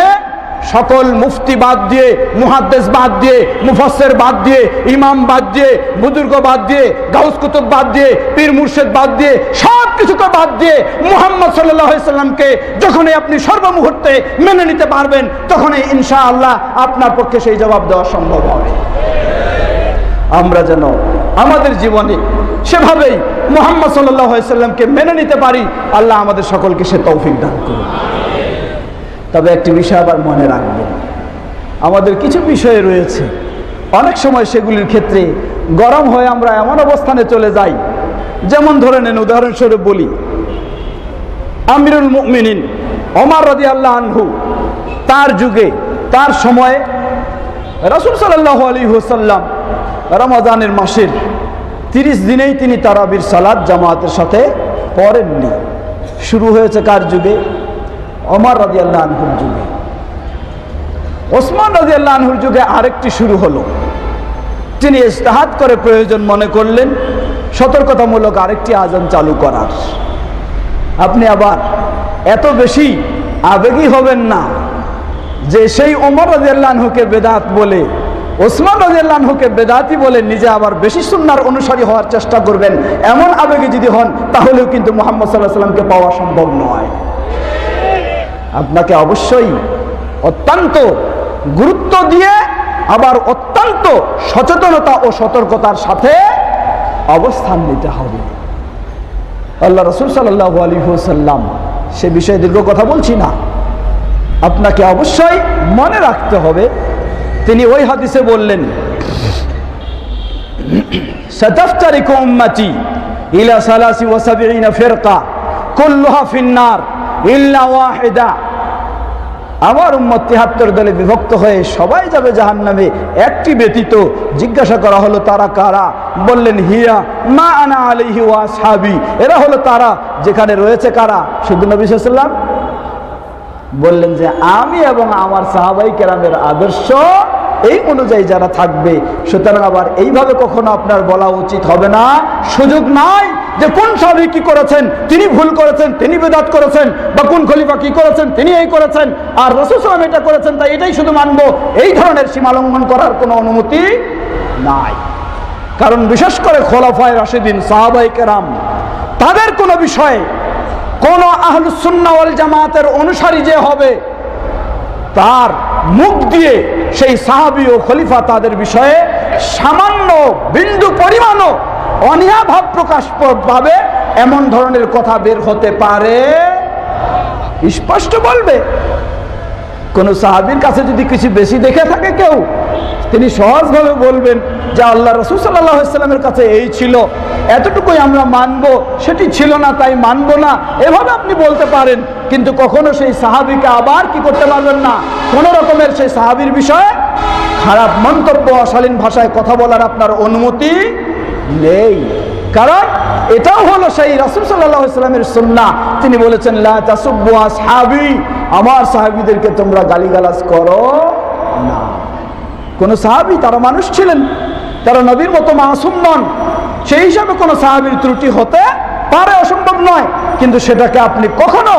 সকল মুফতি বাদ দিয়ে, মুহাদ্দিস বাদ দিয়ে, মুফাসসির বাদ দিয়ে, ইমাম বাদ দিয়ে, বুজুর্গ বাদ দিয়ে, গাউস কুতুব বাদ দিয়ে, পীর মুর্শিদ বাদ দিয়ে, সব কিছুকে বাদ দিয়ে মুহাম্মদ সাল্লাল্লাহু আলাইহি সাল্লামকে যখনই আপনি সর্বমুহূর্তে মেনে নিতে পারবেন, তখনই ইনশাআল্লাহ আপনার পক্ষে সেই জবাব দেওয়া সম্ভব হবে। আমরা যেন আমাদের জীবনে সেভাবেই মুহাম্মদ সাল্লাল্লাহু আলাইহি সাল্লামকে মেনে নিতে পারি, আল্লাহ আমাদের সকলকে সে তৌফিক দান করুন। তবে একটি বিষয় আবার মনে রাখবেন, আমাদের কিছু বিষয় রয়েছে, অনেক সময় সেগুলির ক্ষেত্রে গরম হয়ে আমরা এমন অবস্থানে চলে যাই, যেমন ধরে নেন, উদাহরণস্বরূপ বলি, আমিরুল মুমিনিন ওমর রাদিয়াল্লাহু আনহু, তার যুগে, তার সময়ে রাসূল সাল্লাল্লাহু আলাইহি ওয়াসাল্লাম রমজানের মাসের 30 দিনেই তিনি তারাবির সালাত জামাতের সাথে পড়েননি। শুরু হয়েছে কার যুগে? ওমর রাদিয়াল্লাহু আনহুর যুগে। ওসমান রাদিয়াল্লাহু আনহুর যুগে আরেকটি শুরু হলো। তিনি ইজতিহাদ করে প্রয়োজন মনে করলেন সতর্কতামূলক আরেকটি আযান চালু করার। আপনি আবার এত বেশি আবেগী হবেন না যে সেই ওমর রাদিয়াল্লাহু আনহুকে বেদাত বলে, ওসমান রাদিয়াল্লাহু আনহুকে বেদাতি বলে নিজে আবার বেশি সুন্নাহর অনুসারী হওয়ার চেষ্টা করবেন। এমন আবেগে যদি হন, তাহলেও কিন্তু মুহাম্মদ সাল্লাল্লাহু আলাইহি সাল্লামকে পাওয়া সম্ভব নয়। আপনাকে অবশ্যই অত্যন্ত গুরুত্ব দিয়ে, আবার অত্যন্ত সচেতনতা ও সতর্কতার সাথে অবস্থান নিতে হবে। আল্লাহ রাসূল সাল্লাল্লাহু আলাইহি ওয়াসাল্লাম, সে বিষয়ে দীর্ঘ কথা বলছি না, আপনাকে অবশ্যই মনে রাখতে হবে। তিনি ওই হাদিসে বললেন, সাতাফতারিকু উম্মতি ইলা 73 ফিরকা কুল্লুহা ফিন্নার ইল্লা ওয়াহিদা, আমার উম্মত 73 দলে বিভক্ত হয়ে সবাই যাবে জাহান্নামে, একটি ব্যতীত। জিজ্ঞাসা করা হলো তারা কারা? বললেন, হিয়া মা আনা আলাইহি ওয়া আসহাবি, এরা হলো তারা যেখানে রয়েছে কারা? শুধু নবী সাল্লাল্লাহু আলাইহি ওয়াসাল্লাম বললেন যে আমি এবং আমার সাহাবাই কেরামের আদর্শ এই অনুযায়ী যারা থাকবে। সুতরাং আবার এইভাবে কখনো আপনার বলা উচিত হবে না, সুযোগ নাই যে কোন সাহাবী কি করেছেন, তিনি ভুল করেছেন, তিনি বিদআত করেছেন, বা কোন খলিফা কি করেছেন, তিনি এই করেছেন, আর রাসূল সাল্লাল্লাহু আলাইহি ওয়াসাল্লাম এটা করেছেন, তাই এটাই শুধু মানবো। এই ধরনের সীমা লঙ্ঘন করার কোনো অনুমতি নাই। কারণ বিশেষ করে খোলাফায়ে রাশিদিন, সাহাবায়ে কেরাম, তাদের কোনো বিষয়ে কোন আহলুস সুন্নাহ ওয়াল জামাতের অনুসারী যে হবে, তার মুখ দিয়ে সেই সাহাবী ও খলিফা তাদের বিষয়ে সামান্য বিন্দু পরিমাণও অনীহা ভাব প্রকাশ পাবে এমন ধরনের কথা বের হতে পারে, স্পষ্ট বলবে। কোন সাহাবীর কাছে যদি কিছু বেশি দেখে থাকে কেউ, তিনি সহজভাবে বলবেন যে আল্লাহ রাসূল সাল্লাল্লাহু আলাইহি ওয়াসাল্লামের কাছে এই ছিল, এতটুকুই আমরা মানবো, সেটি ছিল না তাই মানবো না, এভাবে আপনি বলতে পারেন। কিন্তু কখনো সেই সাহাবীকে আবার কি করতে পারবেন না, কোন রকমের সেই সাহাবীর বিষয়ে খারাপ মন্তব্য, অশালীন ভাষায় কথা বলার আপনার অনুমতি নেই। কারণ এটাও হলো সেই রাসূল সাল্লাল্লাহু আলাইহি ওয়াসাল্লামের সুন্নাহ। তিনি বলেছেন, লা তাসুব্বু আসহাবি, আমার সাহাবীদেরকে তোমরা গালিগালাজ করো না। কোন সাহাবী, তারা মানুষ ছিলেন, তারা নবীর মতো মাসুম নন, সেই হিসাবে কোন সাহাবীর ত্রুটি হতে পারে, অসম্ভব নয়। কিন্তু সেটাকে আপনি কখনো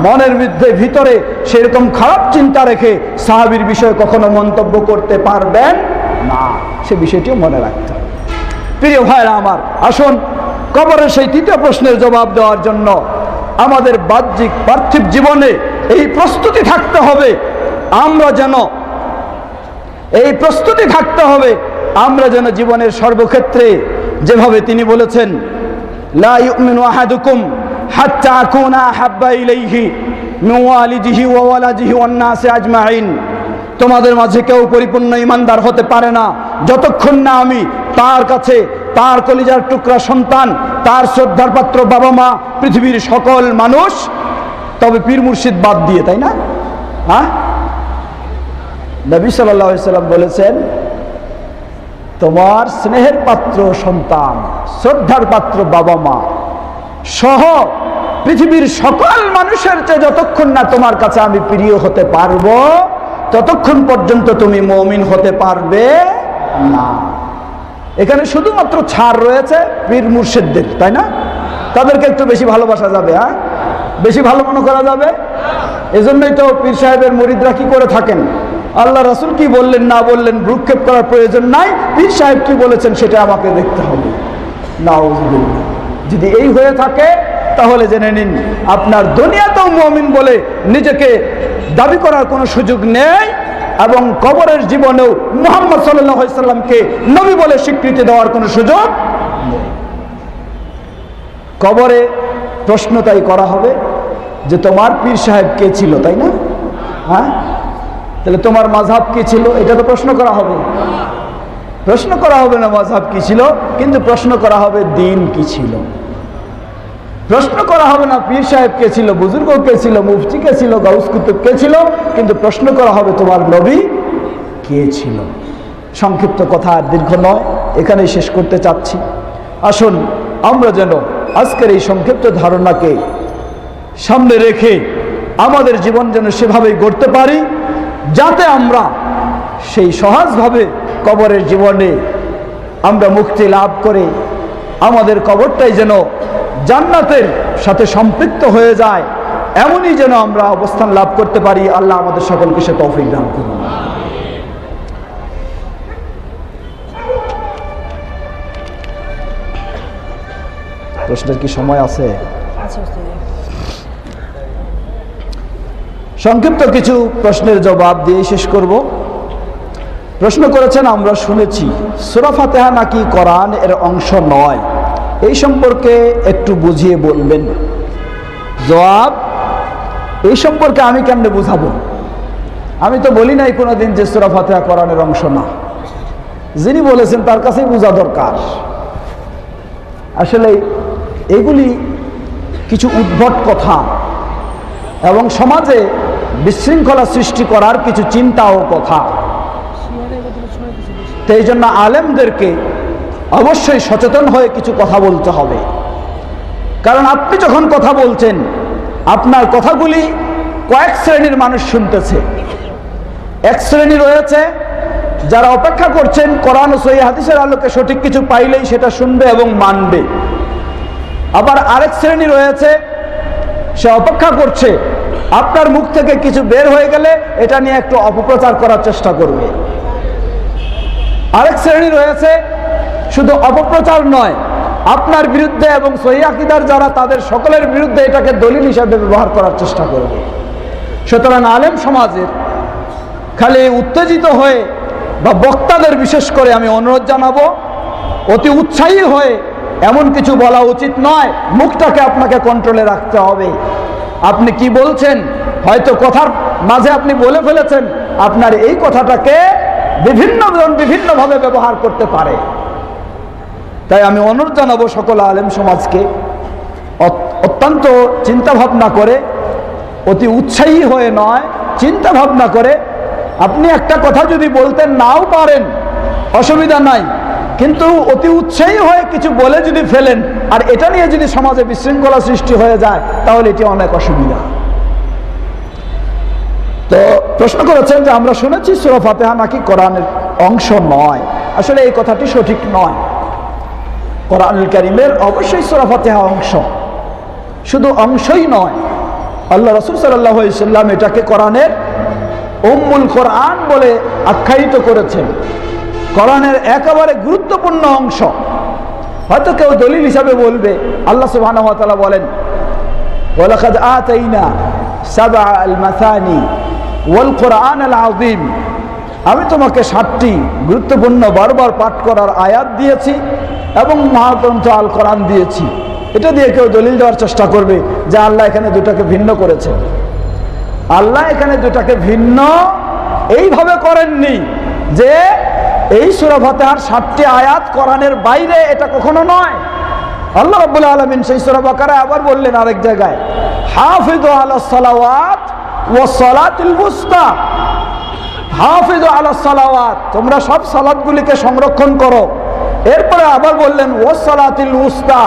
মনের মধ্যে ভিতরে সেরকম খারাপ চিন্তা রেখে সাহাবীর বিষয়ে কখনো মন্তব্য করতে পারবেন না, সে বিষয়টিও মনে রাখতে হবে। প্রিয় ভাইরা আমার, আসুন কবরের সেই তৃতীয় প্রশ্নের জবাব দেওয়ার জন্য আমাদের বাহ্যিক পার্থিব জীবনে এই প্রস্তুতি থাকতে হবে। আমরা যেন জীবনের সর্বক্ষেত্রে, যেভাবে তিনি বলেছেন, লা ইউমিনু আহাদুকুম হাত্তা আকুনা আহাব্বা ইলাইহি মিন ওয়ালিদিহি ওয়া ওয়ালাদিহি ওয়ান নাসি আজমাইন, তোমাদের মাঝে কেউ পরিপূর্ণ ঈমানদার হতে পারে না যতক্ষণ না আমি তার কাছে, তার কলিজার টুকরা সন্তান, তার শ্রদ্ধার পাত্র বাবা মা, পৃথিবীর সকল মানুষ, তবে পীর মুর্শিদ বাদ দিয়ে, তাই না? নবী সাল্লাল্লাহু আলাইহি সাল্লাম বলেছেন, তোমার স্নেহের পাত্র সন্তান, শ্রদ্ধার পাত্র বাবা মা সহ পৃথিবীর সকল মানুষের চেয়ে যতক্ষণ না তোমার কাছে আমি প্রিয় হতে পারবো, ততক্ষণ পর্যন্ত তুমি মুমিন হতে পারবে না। এখানে শুধুমাত্র ছাড় রয়েছে পীর মুর্শিদদের, তাই না? তাদেরকে একটু বেশি ভালোবাসা যাবে, বেশি ভালো মনে করা যাবে। এজন্যই তো পীর সাহেবের মুরিদরা কি করে থাকেন, আল্লাহ রাসূল কি বললেন না বললেন ভ্রুক্ষেপ করার প্রয়োজন নাই, পীর সাহেব কি বলেছেন সেটা আমাকে দেখতে হবে। নাউযুবিল্লাহ। যদি এই হয়ে থাকে তাহলে জেনে নিন আপনার দুনিয়াতেও মুমিন বলে নিজেকে দাবি করার কোনো সুযোগ নেই, এবং কবরের জীবনেও মুহাম্মদ সাল্লাল্লাহু আলাইহি সাল্লামকে নবী বলে স্বীকৃতি দেওয়ার কোনো সুযোগ নেই। কবরে প্রশ্ন তাই করা হবে যে তোমার পীর সাহেব কে ছিল, তাই না? তাহলে তোমার মাযহাব কি ছিল, এটা তো প্রশ্ন করা হবে। প্রশ্ন করা হবে না মাযহাব কি ছিল, কিন্তু প্রশ্ন করা হবে দ্বীন কি ছিল। প্রশ্ন করা হবে না পীর সাহেব কে ছিল, বুজুর্গ কে ছিল, মুফতি কে ছিল, গাউস কুতুব কে ছিল, কিন্তু প্রশ্ন করা হবে তোমার নবী কে ছিল। সংক্ষিপ্ত কথা আর দীর্ঘ নয়, এখানেই শেষ করতে চাচ্ছি। আসুন আমরা যেন আজকের এই সংক্ষিপ্ত ধারণাকে সামনে রেখে আমাদের জীবন যেন সেভাবেই গড়তে পারি, যাতে আমরা সেই সহজভাবে কবরের জীবনে আমরা মুক্তি লাভ করে আমাদের কবরটাই যেন জান্নাতের সাথে সম্পৃক্ত হয়ে যায়, এমনই যেন আমরা অবস্থান লাভ করতে পারি। আল্লাহ আমাদের সকলকে সে তৌফিক দান করুন। প্রশ্নের কি সময় আছে? সংক্ষিপ্ত কিছু প্রশ্নের জবাব দিয়ে শেষ করব। প্রশ্ন করেছেন, আমরা শুনেছি সূরা ফাতিহা নাকি কোরআন এর অংশ নয়, এই সম্পর্কে একটু বুঝিয়ে বলবেন। জবাব, এই সম্পর্কে আমি কেমনে বুঝাবো? আমি তো বলি নাই কোনোদিন যে সূরা ফাতিহা কোরআনের অংশ না। যিনি বলেছেন তার কাছেই বোঝা দরকার। আসলে এগুলি কিছু উদ্ভট কথা এবং সমাজে বিশৃঙ্খলা সৃষ্টি করার কিছু চিন্তা ও কথা। এই জন্য আলেমদেরকে অবশ্যই সচেতন হয়ে কিছু কথা বলতে হবে। কারণ আপনি যখন কথা বলছেন, আপনার কথাগুলি কয়েক শ্রেণীর মানুষ শুনতেছে। এক শ্রেণী রয়েছে যারা অপেক্ষা করছেন কোরআন ও সহিহ হাদিসের আলোকে সঠিক কিছু পাইলেই সেটা শুনবে এবং মানবে। আবার আরেক শ্রেণী রয়েছে, সে অপেক্ষা করছে আপনার মুখ থেকে কিছু বের হয়ে গেলে এটা নিয়ে একটু অপপ্রচার করার চেষ্টা করবে। আরেক শ্রেণী রয়েছে, শুধু অপপ্রচার নয়, আপনার বিরুদ্ধে এবং সহিহ আকীদার যারা তাদের সকলের বিরুদ্ধে এটাকে দলিল হিসাবে ব্যবহার করার চেষ্টা করবে। সুতরাং আলেম সমাজের খালি উত্তেজিত হয়ে বা বক্তাদের বিশেষ করে আমি অনুরোধ জানাবো, অতি উৎসাহী হয়ে এমন কিছু বলা উচিত নয়। মুখটাকে আপনাকে কন্ট্রোলে রাখতে হবে। আপনি কি বলছেন, হয়তো কথার মাঝে আপনি বলে ফেলেছেন, আপনার এই কথাটাকে বিভিন্নভাবে ব্যবহার করতে পারে। তাই আমি অনুরোধ জানাবো সকল আলেম সমাজকে অত্যন্ত চিন্তা ভাবনা করে, অতি উৎসাহী হয়ে নয়, চিন্তা ভাবনা করে। আপনি একটা কথা যদি বলতে নাও পারেন অসুবিধা নাই, কিন্তু অতি উৎসাহী হয়ে কিছু বলে যদি ফেলেন আর এটা নিয়ে যদি সমাজে বিশৃঙ্খলা সৃষ্টি হয়ে যায় তাহলে এটি অনেক অসুবিধা। তো প্রশ্ন করেছেন যে আমরা শুনেছি সূরা ফাতিহা নাকি কোরআনের অংশ নয়। আসলে এই কথাটি সঠিক নয়। কোরআনুল কারীমের অবশ্যই সূরা ফাতিহা অংশ, শুধু অংশই নয়, আল্লাহ রাসূল সাল্লাল্লাহু আলাইহি ওয়াসাল্লাম এটাকে কোরআনের উম্মুল কোরআন বলে আখ্যায়িত করেছেন, কোরআনের একেবারে গুরুত্বপূর্ণ অংশ। হয়তো কেউ দলিল হিসাবে বলবে আল্লাহ সুবহানাহু ওয়া তাআলা বলেন ওয়ালাকাদ আতাইনা সাবআল মাসানি ওয়াল কোরআনাল আযীম, আমি তোমাকে 7টি গুরুত্বপূর্ণ বারবার পাঠ করার আয়াত দিয়েছি এবং মহাগ্রন্থ আল কোরআন দিয়েছি। এটা দিয়ে কেউ দলিল দেওয়ার চেষ্টা করবে যে আল্লাহ এখানে দুটাকে ভিন্ন করেছে। আল্লাহ এখানে দুটাকে ভিন্ন এইভাবে করেননি যে এই সূরা ফাতিহার 7টি আয়াত কোরআনের বাইরে, এটা কখনো নয়। আল্লাহ রাব্বুল আলামিন সেই সূরা বাকারায় আবার বললেন আরেক জায়গায়, হাফিযু আলাস সালাওয়াত ওয়াস সালাতিল বুস্তা, হাফিযু আলাস সালাওয়াত, তোমরা সব সালাতগুলিকে সংরক্ষণ করো। এরপরে আবার বললেন ওয়াস সালাতিল বুস্তা,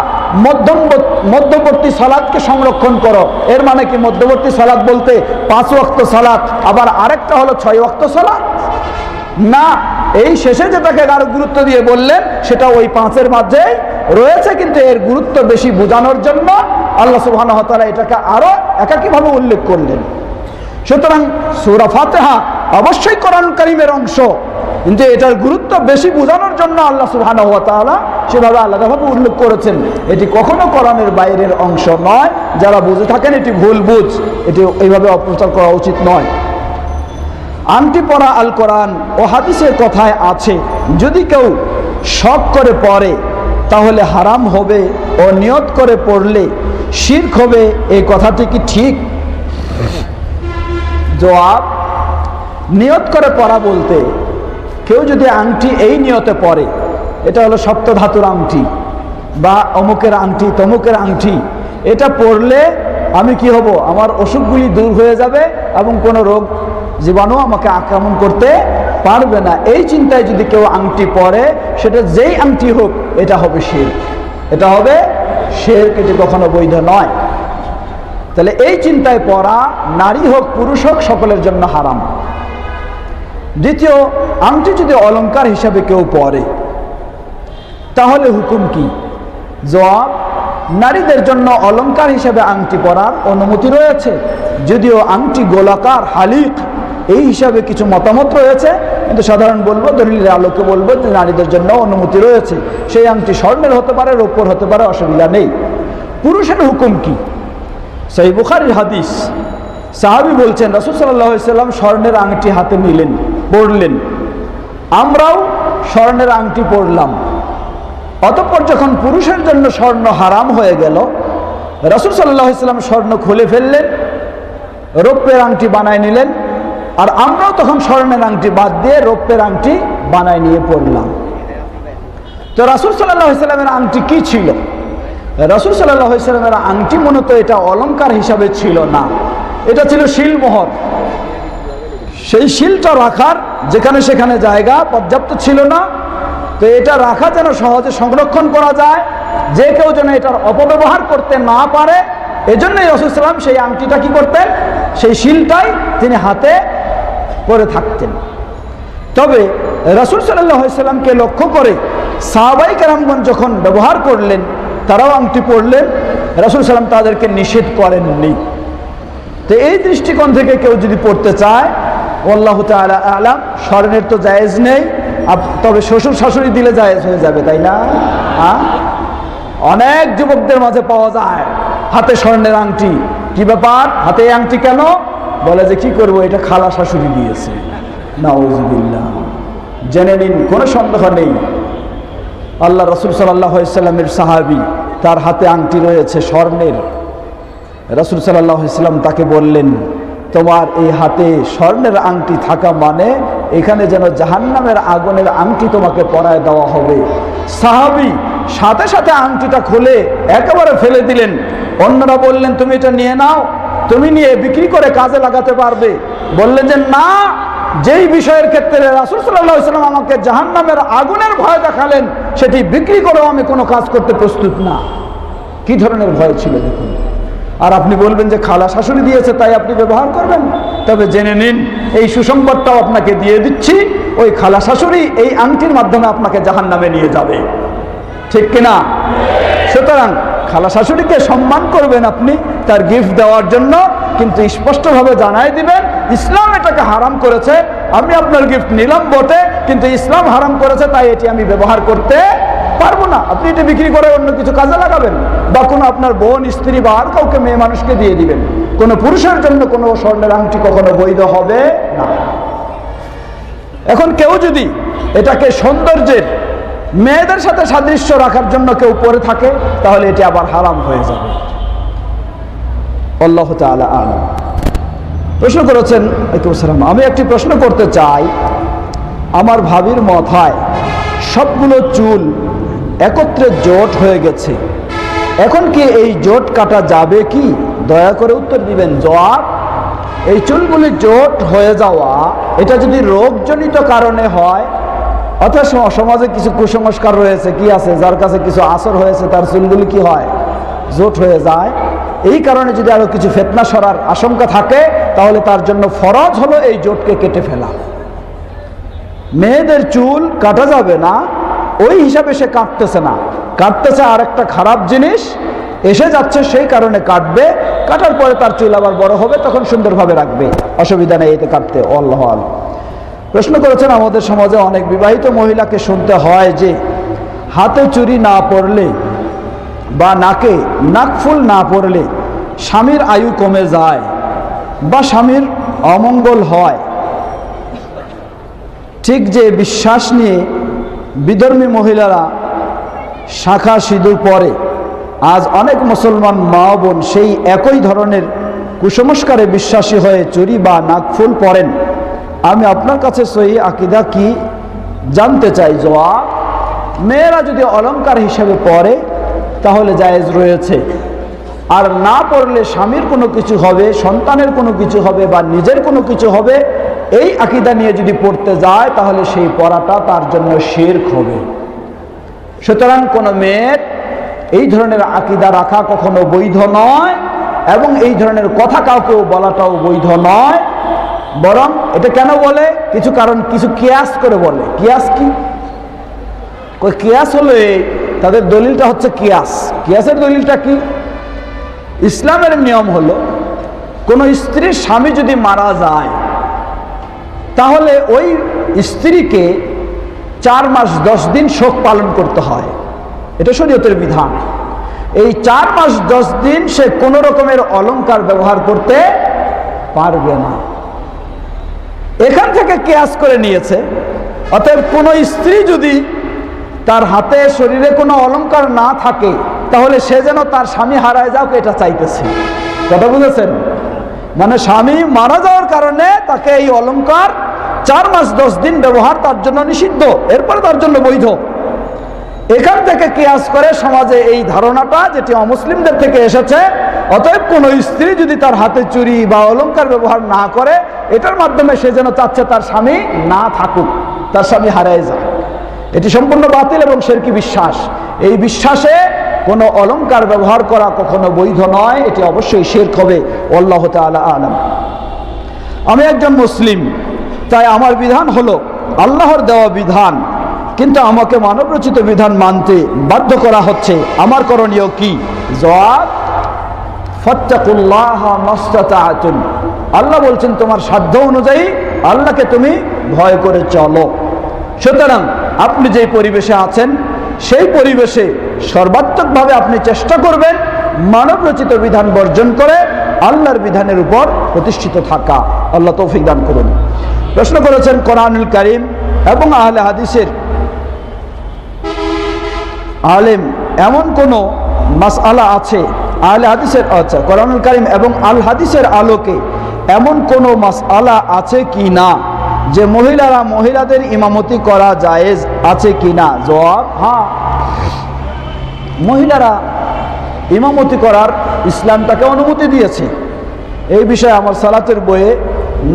মধ্যবর্তী সালাতকে সংরক্ষণ করো। এর মানে কি মধ্যবর্তী সালাত বলতে 5 ওয়াক্ত সালাত, আবার আরেকটা হলো 6 ওয়াক্ত সালাত? না, এই শেষে যেটাকে আরো গুরুত্ব দিয়ে বললেন সেটা ওই 5-এর মাঝেই রয়েছে, কিন্তু এর গুরুত্ব বেশি বোঝানোর জন্য আল্লাহ সুবহানাহু ওয়া তাআলা এটাকে আরো একাকীভাবে উল্লেখ করলেন। সুতরাং সূরা ফাতিহা অবশ্যই কোরআন কারীমের অংশ, কিন্তু এটার গুরুত্ব বেশি বোঝানোর জন্য আল্লাহ সুবহানাহু ওয়া তাআলা সেভাবে আলাদাভাবে উল্লেখ করেছেন। এটি কখনো কোরআনের বাইরের অংশ নয়। যারা বুঝে থাকেন এটি ভুল বুঝ, এটি এইভাবে অপপ্রচার করা উচিত নয়। আংটি পরা আল কোরআন ও হাদিসের কথায় আছে যদি কেউ শখ করে পড়ে তাহলে হারাম হবে ও নিয়ত করে পড়লে শিরক হবে, এই কথাটি কি ঠিক? জবাব, নিয়ত করে পড়া বলতে কেউ যদি আংটি এই নিয়তে পড়ে, এটা হলো সপ্ত ধাতুর আংটি বা অমুকের আংটি তমুকের আংটি, এটা পড়লে আমি কি হব, আমার অসুখগুলি দূর হয়ে যাবে এবং কোনো রোগ জীবাণু আমাকে আক্রমণ করতে পারবে না, এই চিন্তায় যদি কেউ আংটি পরে, সেটা যেই আংটি হোক এটা হবে শিরক, এটা হবে শিরক, এটি কখনো বৈধ নয়। তাহলে এই চিন্তায় পড়া নারী হোক পুরুষ হোক সকলের জন্য হারাম। দ্বিতীয়, আংটি যদি অলংকার হিসাবে কেউ পরে তাহলে হুকুম কি? জবাব, নারীদের জন্য অলংকার হিসাবে আংটি পরার অনুমতি রয়েছে, যদিও আংটি গোলাকার হালিক এই হিসাবে কিছু মতামত রয়েছে, কিন্তু সাধারণ বলবো, দলিলের আলোকে বলবো যে নারীদের জন্য অনুমতি রয়েছে। সেই আংটি স্বর্ণের হতে পারে, রৌপ্যর হতে পারে, অসুবিধা নেই। পুরুষের হুকুম কি? সহিহ বুখারীর হাদিস, সাহাবী বলছেন রাসূল সাল্লাল্লাহু আলাইহি ওয়াসাল্লাম স্বর্ণের আংটি হাতে নিলেন, পরলেন, আমরাও স্বর্ণের আংটি পরলাম। অতঃপর যখন পুরুষের জন্য স্বর্ণ হারাম হয়ে গেল, রাসূল সাল্লাল্লাহু আলাইহি ওয়াসাল্লাম স্বর্ণ খুলে ফেললেন, রৌপ্যের আংটি বানায় নিলেন, আর আমরাও তখন স্বর্ণের আংটি বাদ দিয়ে রৌপ্যের আংটি বানায় নিয়ে পড়লাম। তো রাসূল সাল্লাল্লাহু আলাইহি ওয়াসাল্লামের আংটি কি ছিল? রাসূল সাল্লাল্লাহু আলাইহি ওয়াসাল্লামের আংটি মূলত এটা অলংকার হিসাবে ছিল না, এটা ছিল শিলমোহর। সেই শিলটা রাখার যেখানে সেখানে জায়গা পর্যাপ্ত ছিল না, তো এটা রাখা যেন সহজে সংরক্ষণ করা যায়, যে কেউ যেন এটার অপব্যবহার করতে না পারে, এজন্যই রাসূল সাল্লাল্লাহু আলাইহি ওয়াসাল্লাম সেই আংটিটা কি করতেন, সেই শিলটাই তিনি হাতে পরে থাকতেন। তবে রাসূল সাল্লাল্লাহু আলাইহি ওয়াসাল্লামকে লক্ষ্য করে সাহাবায়ে কেরামগণ যখন ব্যবহার করলেন, তারাও আংটি পরলেন, রাসূল সাল্লাল্লাহু আলাইহি ওয়াসাল্লাম তাদেরকে নিষেধ করেননি। তো এই দৃষ্টিকোণ থেকে কেউ যদি পড়তে চায়, আল্লাহু তাআলা আলাম, স্বর্ণের তো জায়েজ নেই, তবে শ্বশুর শাশুড়ি দিলে জায়েজ হয়ে যাবে, তাই না? অনেক যুবকদের মাঝে পাওয়া যায় হাতে স্বর্ণের আংটি। কি ব্যাপার, হাতে এই আংটি কেন? বলে যে কি করবো, এটা খালা শাশুড়ি দিয়েছে। নাউযুবিল্লাহ। জেনে নিন, কোনো সন্দেহ নেই, আল্লাহ রাসূল সাল্লাল্লাহু আলাইহি ওয়াসাল্লামের সাহাবী, তার হাতে আংটি রয়েছে স্বর্ণের। রাসূল সাল্লাল্লাহু আলাইহি ওয়াসাল্লাম তাকে বললেন, তোমার এই হাতে স্বর্ণের আংটি থাকা মানে এখানে যেন জাহান্নামের আগুনের আংটি তোমাকে পরায় দেওয়া হবে। সাহাবী সাথে সাথে আংটিটা খুলে একেবারে ফেলে দিলেন। অন্যরা বললেন, তুমি এটা নিয়ে নাও, তুমি নিয়ে বিক্রি করে কাজে লাগাতে পারবে। বললেন যে না, যেই বিষয়ের ক্ষেত্রে রাসূল সাল্লাল্লাহু আলাইহি ওয়াসাল্লাম আমাকে জাহান্নামের আগুনের ভয় দেখালেন, সেটি বিক্রি করেও আমি কোনো কাজ করতে প্রস্তুত না। কি ধরনের ভয় ছিল দেখুন। আর আপনি বলবেন যে খালা শাশুড়ি দিয়েছে তাই আপনি ব্যবহার করবেন, তবে জেনে নিন এই সুসংবাদটাও আপনাকে দিয়ে দিচ্ছি, ওই খালা শাশুড়ি এই আংটির মাধ্যমে আপনাকে জাহান্নামে নিয়ে যাবে, ঠিক কিনা? সুতরাং খালা শাশুড়িকে সম্মান করবেন আপনি তার গিফট দেওয়ার জন্য, কিন্তু স্পষ্টভাবে জানাই দিবেন ইসলাম এটাকে হারাম করেছে। আমি আপনার গিফট নিলাম বটে, কিন্তু ইসলাম হারাম করেছে তাই এটি আমি ব্যবহার করতে পারবো না। আপনি এটা বিক্রি করে অন্য কিছু কাজে লাগাবেন, বা কোনো আপনার বোন, স্ত্রী বা আর কাউকে, মেয়ে মানুষকে দিয়ে দিবেন। কোনো পুরুষের জন্য কোনো স্বর্ণের আংটি কখনো বৈধ হবে না। এখন কেউ যদি এটাকে সৌন্দর্যের, মেয়েদের সাথে সাদৃশ্য রাখার জন্য কেউ পরে থাকে, তাহলে এটি আবার হারাম হয়ে যাবে। আল্লাহু তাআলা আলাম। প্রশ্ন করেছেন, আসসালাম, আমি একটি প্রশ্ন করতে চাই। আমার ভাবির মাথায় সবগুলো চুল একত্রে জোট হয়ে গেছে, এখন কি এই জোট কাটা যাবে কি? দয়া করে উত্তর দিবেন। জবাব, এই চুলগুলি জোট হয়ে যাওয়া এটা যদি রোগজনিত কারণে হয়, অর্থাৎ সমাজে কিছু কুসংস্কার রয়েছে, কি আছে, যার কাছে কিছু আসর হয়েছে তার চুলগুলি কি হয়, জোট হয়ে যায়, এই কারণে যদি আরো কিছু ফিতনা সরার আশঙ্কা থাকে, তাহলে তার জন্য ফরজ হলো এই জোটকে কেটে ফেলা। মেয়েদের চুল কাটা যাবে না ওই হিসাবে সে কাটতেছে না, কাটতেছে আর একটা খারাপ জিনিস এসে যাচ্ছে, সেই কারণে কাটবে। কাটার পরে তার চুল আবার বড় হবে, তখন সুন্দরভাবে রাখবে, অসুবিধা নেই এতে কাটতে। আল্লাহ আল্লাহ। প্রশ্ন করেছেন, আমাদের সমাজে অনেক বিবাহিত মহিলাকে শুনতে হয় যে হাতে চুড়ি না পরলে বা নাকে নাকফুল না পরলে স্বামীর আয়ু কমে যায় বা স্বামীর অমঙ্গল হয়। ঠিক যে বিশ্বাস নিয়ে বিধর্মী মহিলারা শাখা সিঁদুর পরে, আজ অনেক মুসলমান মা বোন সেই একই ধরনের কুসংস্কারে বিশ্বাসী হয়ে চুড়ি বা নাকফুল পরেন। আমি আপনার কাছে সহি আকীদা কি জানতে চাই। জবাব, মেয়েরা যদি অলংকার হিসেবে পরে তাহলে জায়েজ রয়েছে, আর না পড়লে স্বামীর কোনো কিছু হবে, সন্তানের কোনো কিছু হবে বা নিজের কোনো কিছু হবে, এই আকীদা নিয়ে যদি পড়তে যায় তাহলে সেই পড়াটা তার জন্য শিরক হবে। সুতরাং কোনো মেয়ের এই ধরনের আকীদা রাখা কখনো বৈধ নয়, এবং এই ধরনের কথা কাউকেও বলাটাও বৈধ নয়। বরং এটা কেন বলে, কিছু কারণ, কিছু কিয়াস করে বলে। কিয়াস কি? কিয়াস হলে তাদের দলিলটা হচ্ছে কিয়াস। কিয়াসের দলিলটা কি? ইসলামের নিয়ম হলো কোন স্ত্রীর স্বামী যদি মারা যায় তাহলে ওই স্ত্রীকে 4 মাস 10 দিন শোক পালন করতে হয়, এটা শরীয়তের বিধান। এই 4 মাস 10 দিন সে কোনো রকমের অলংকার ব্যবহার করতে পারবে না। এখান থেকে কিয়াস করে নিয়েছে, অতএব কোন স্ত্রী যদি তার হাতে শরীরে কোনো অলংকার না থাকে তাহলে সে যেন তার স্বামী হারায় যাক এটা চাইতেছে। কথা বুঝেছেন? মানে স্বামী মারা যাওয়ার কারণে তাকে এই অলংকার 4 মাস 10 দিন ব্যবহার তার জন্য নিষিদ্ধ, এরপর তার জন্য বৈধ। এখান থেকে কিয়াস করে সমাজে এই ধারণাটা, যেটি অমুসলিমদের থেকে এসেছে, অতএব কোন স্ত্রী যদি তার হাতে চুড়ি বা অলংকার ব্যবহার না করে, এটার মাধ্যমে সে যেন চাচ্ছে তার স্বামী না থাকুক, তার স্বামী হারায় যায়। এটি সম্পূর্ণ বাতিল এবং শিরকি বিশ্বাস। এই বিশ্বাসে কোনো অলংকার ব্যবহার করা কখনো বৈধ নয়, এটি অবশ্যই শিরক হবে। আল্লাহু তাআলা আলাম। আমি একজন মুসলিম, তাই আমার বিধান হলো আল্লাহর দেওয়া বিধান, কিন্তু আমাকে মানবরচিত বিধান মানতে বাধ্য করা হচ্ছে, আমার করণীয় কি? জবাব, ফাত্তাকুল্লাহা মাসতাতা'তুম। আল্লাহ বলছেন তোমার সাধ্য অনুযায়ী আল্লাহকে তুমি ভয় করে চলো। সুতরাং আপনি যে পরিবেশে আছেন সেই পরিবেশে সর্বাত্মকভাবে আপনি চেষ্টা করবেন মানব রচিত বিধান বর্জন করে আল্লাহর বিধানের উপর প্রতিষ্ঠিত থাকা। আল্লাহ তৌফিক দান করুন। প্রশ্ন করেছেন, কোরআনুল কারীম এবং আহলে হাদিসের আলেম এমন কোন মাসআলা আছে, আহলে হাদিসের, আচ্ছা, কোরআনুল কারীম এবং আল হাদিসের আলোকে এমন কোন মাসআলা আছে কি না যে মহিলাদের ইমামতি করা জায়েজ আছে কি না? জবাব, হ্যাঁ, মহিলারা ইমামতি করার ইসলাম তাকে অনুমতি দিয়েছে। এই বিষয়ে আমার সালাতের বইয়ে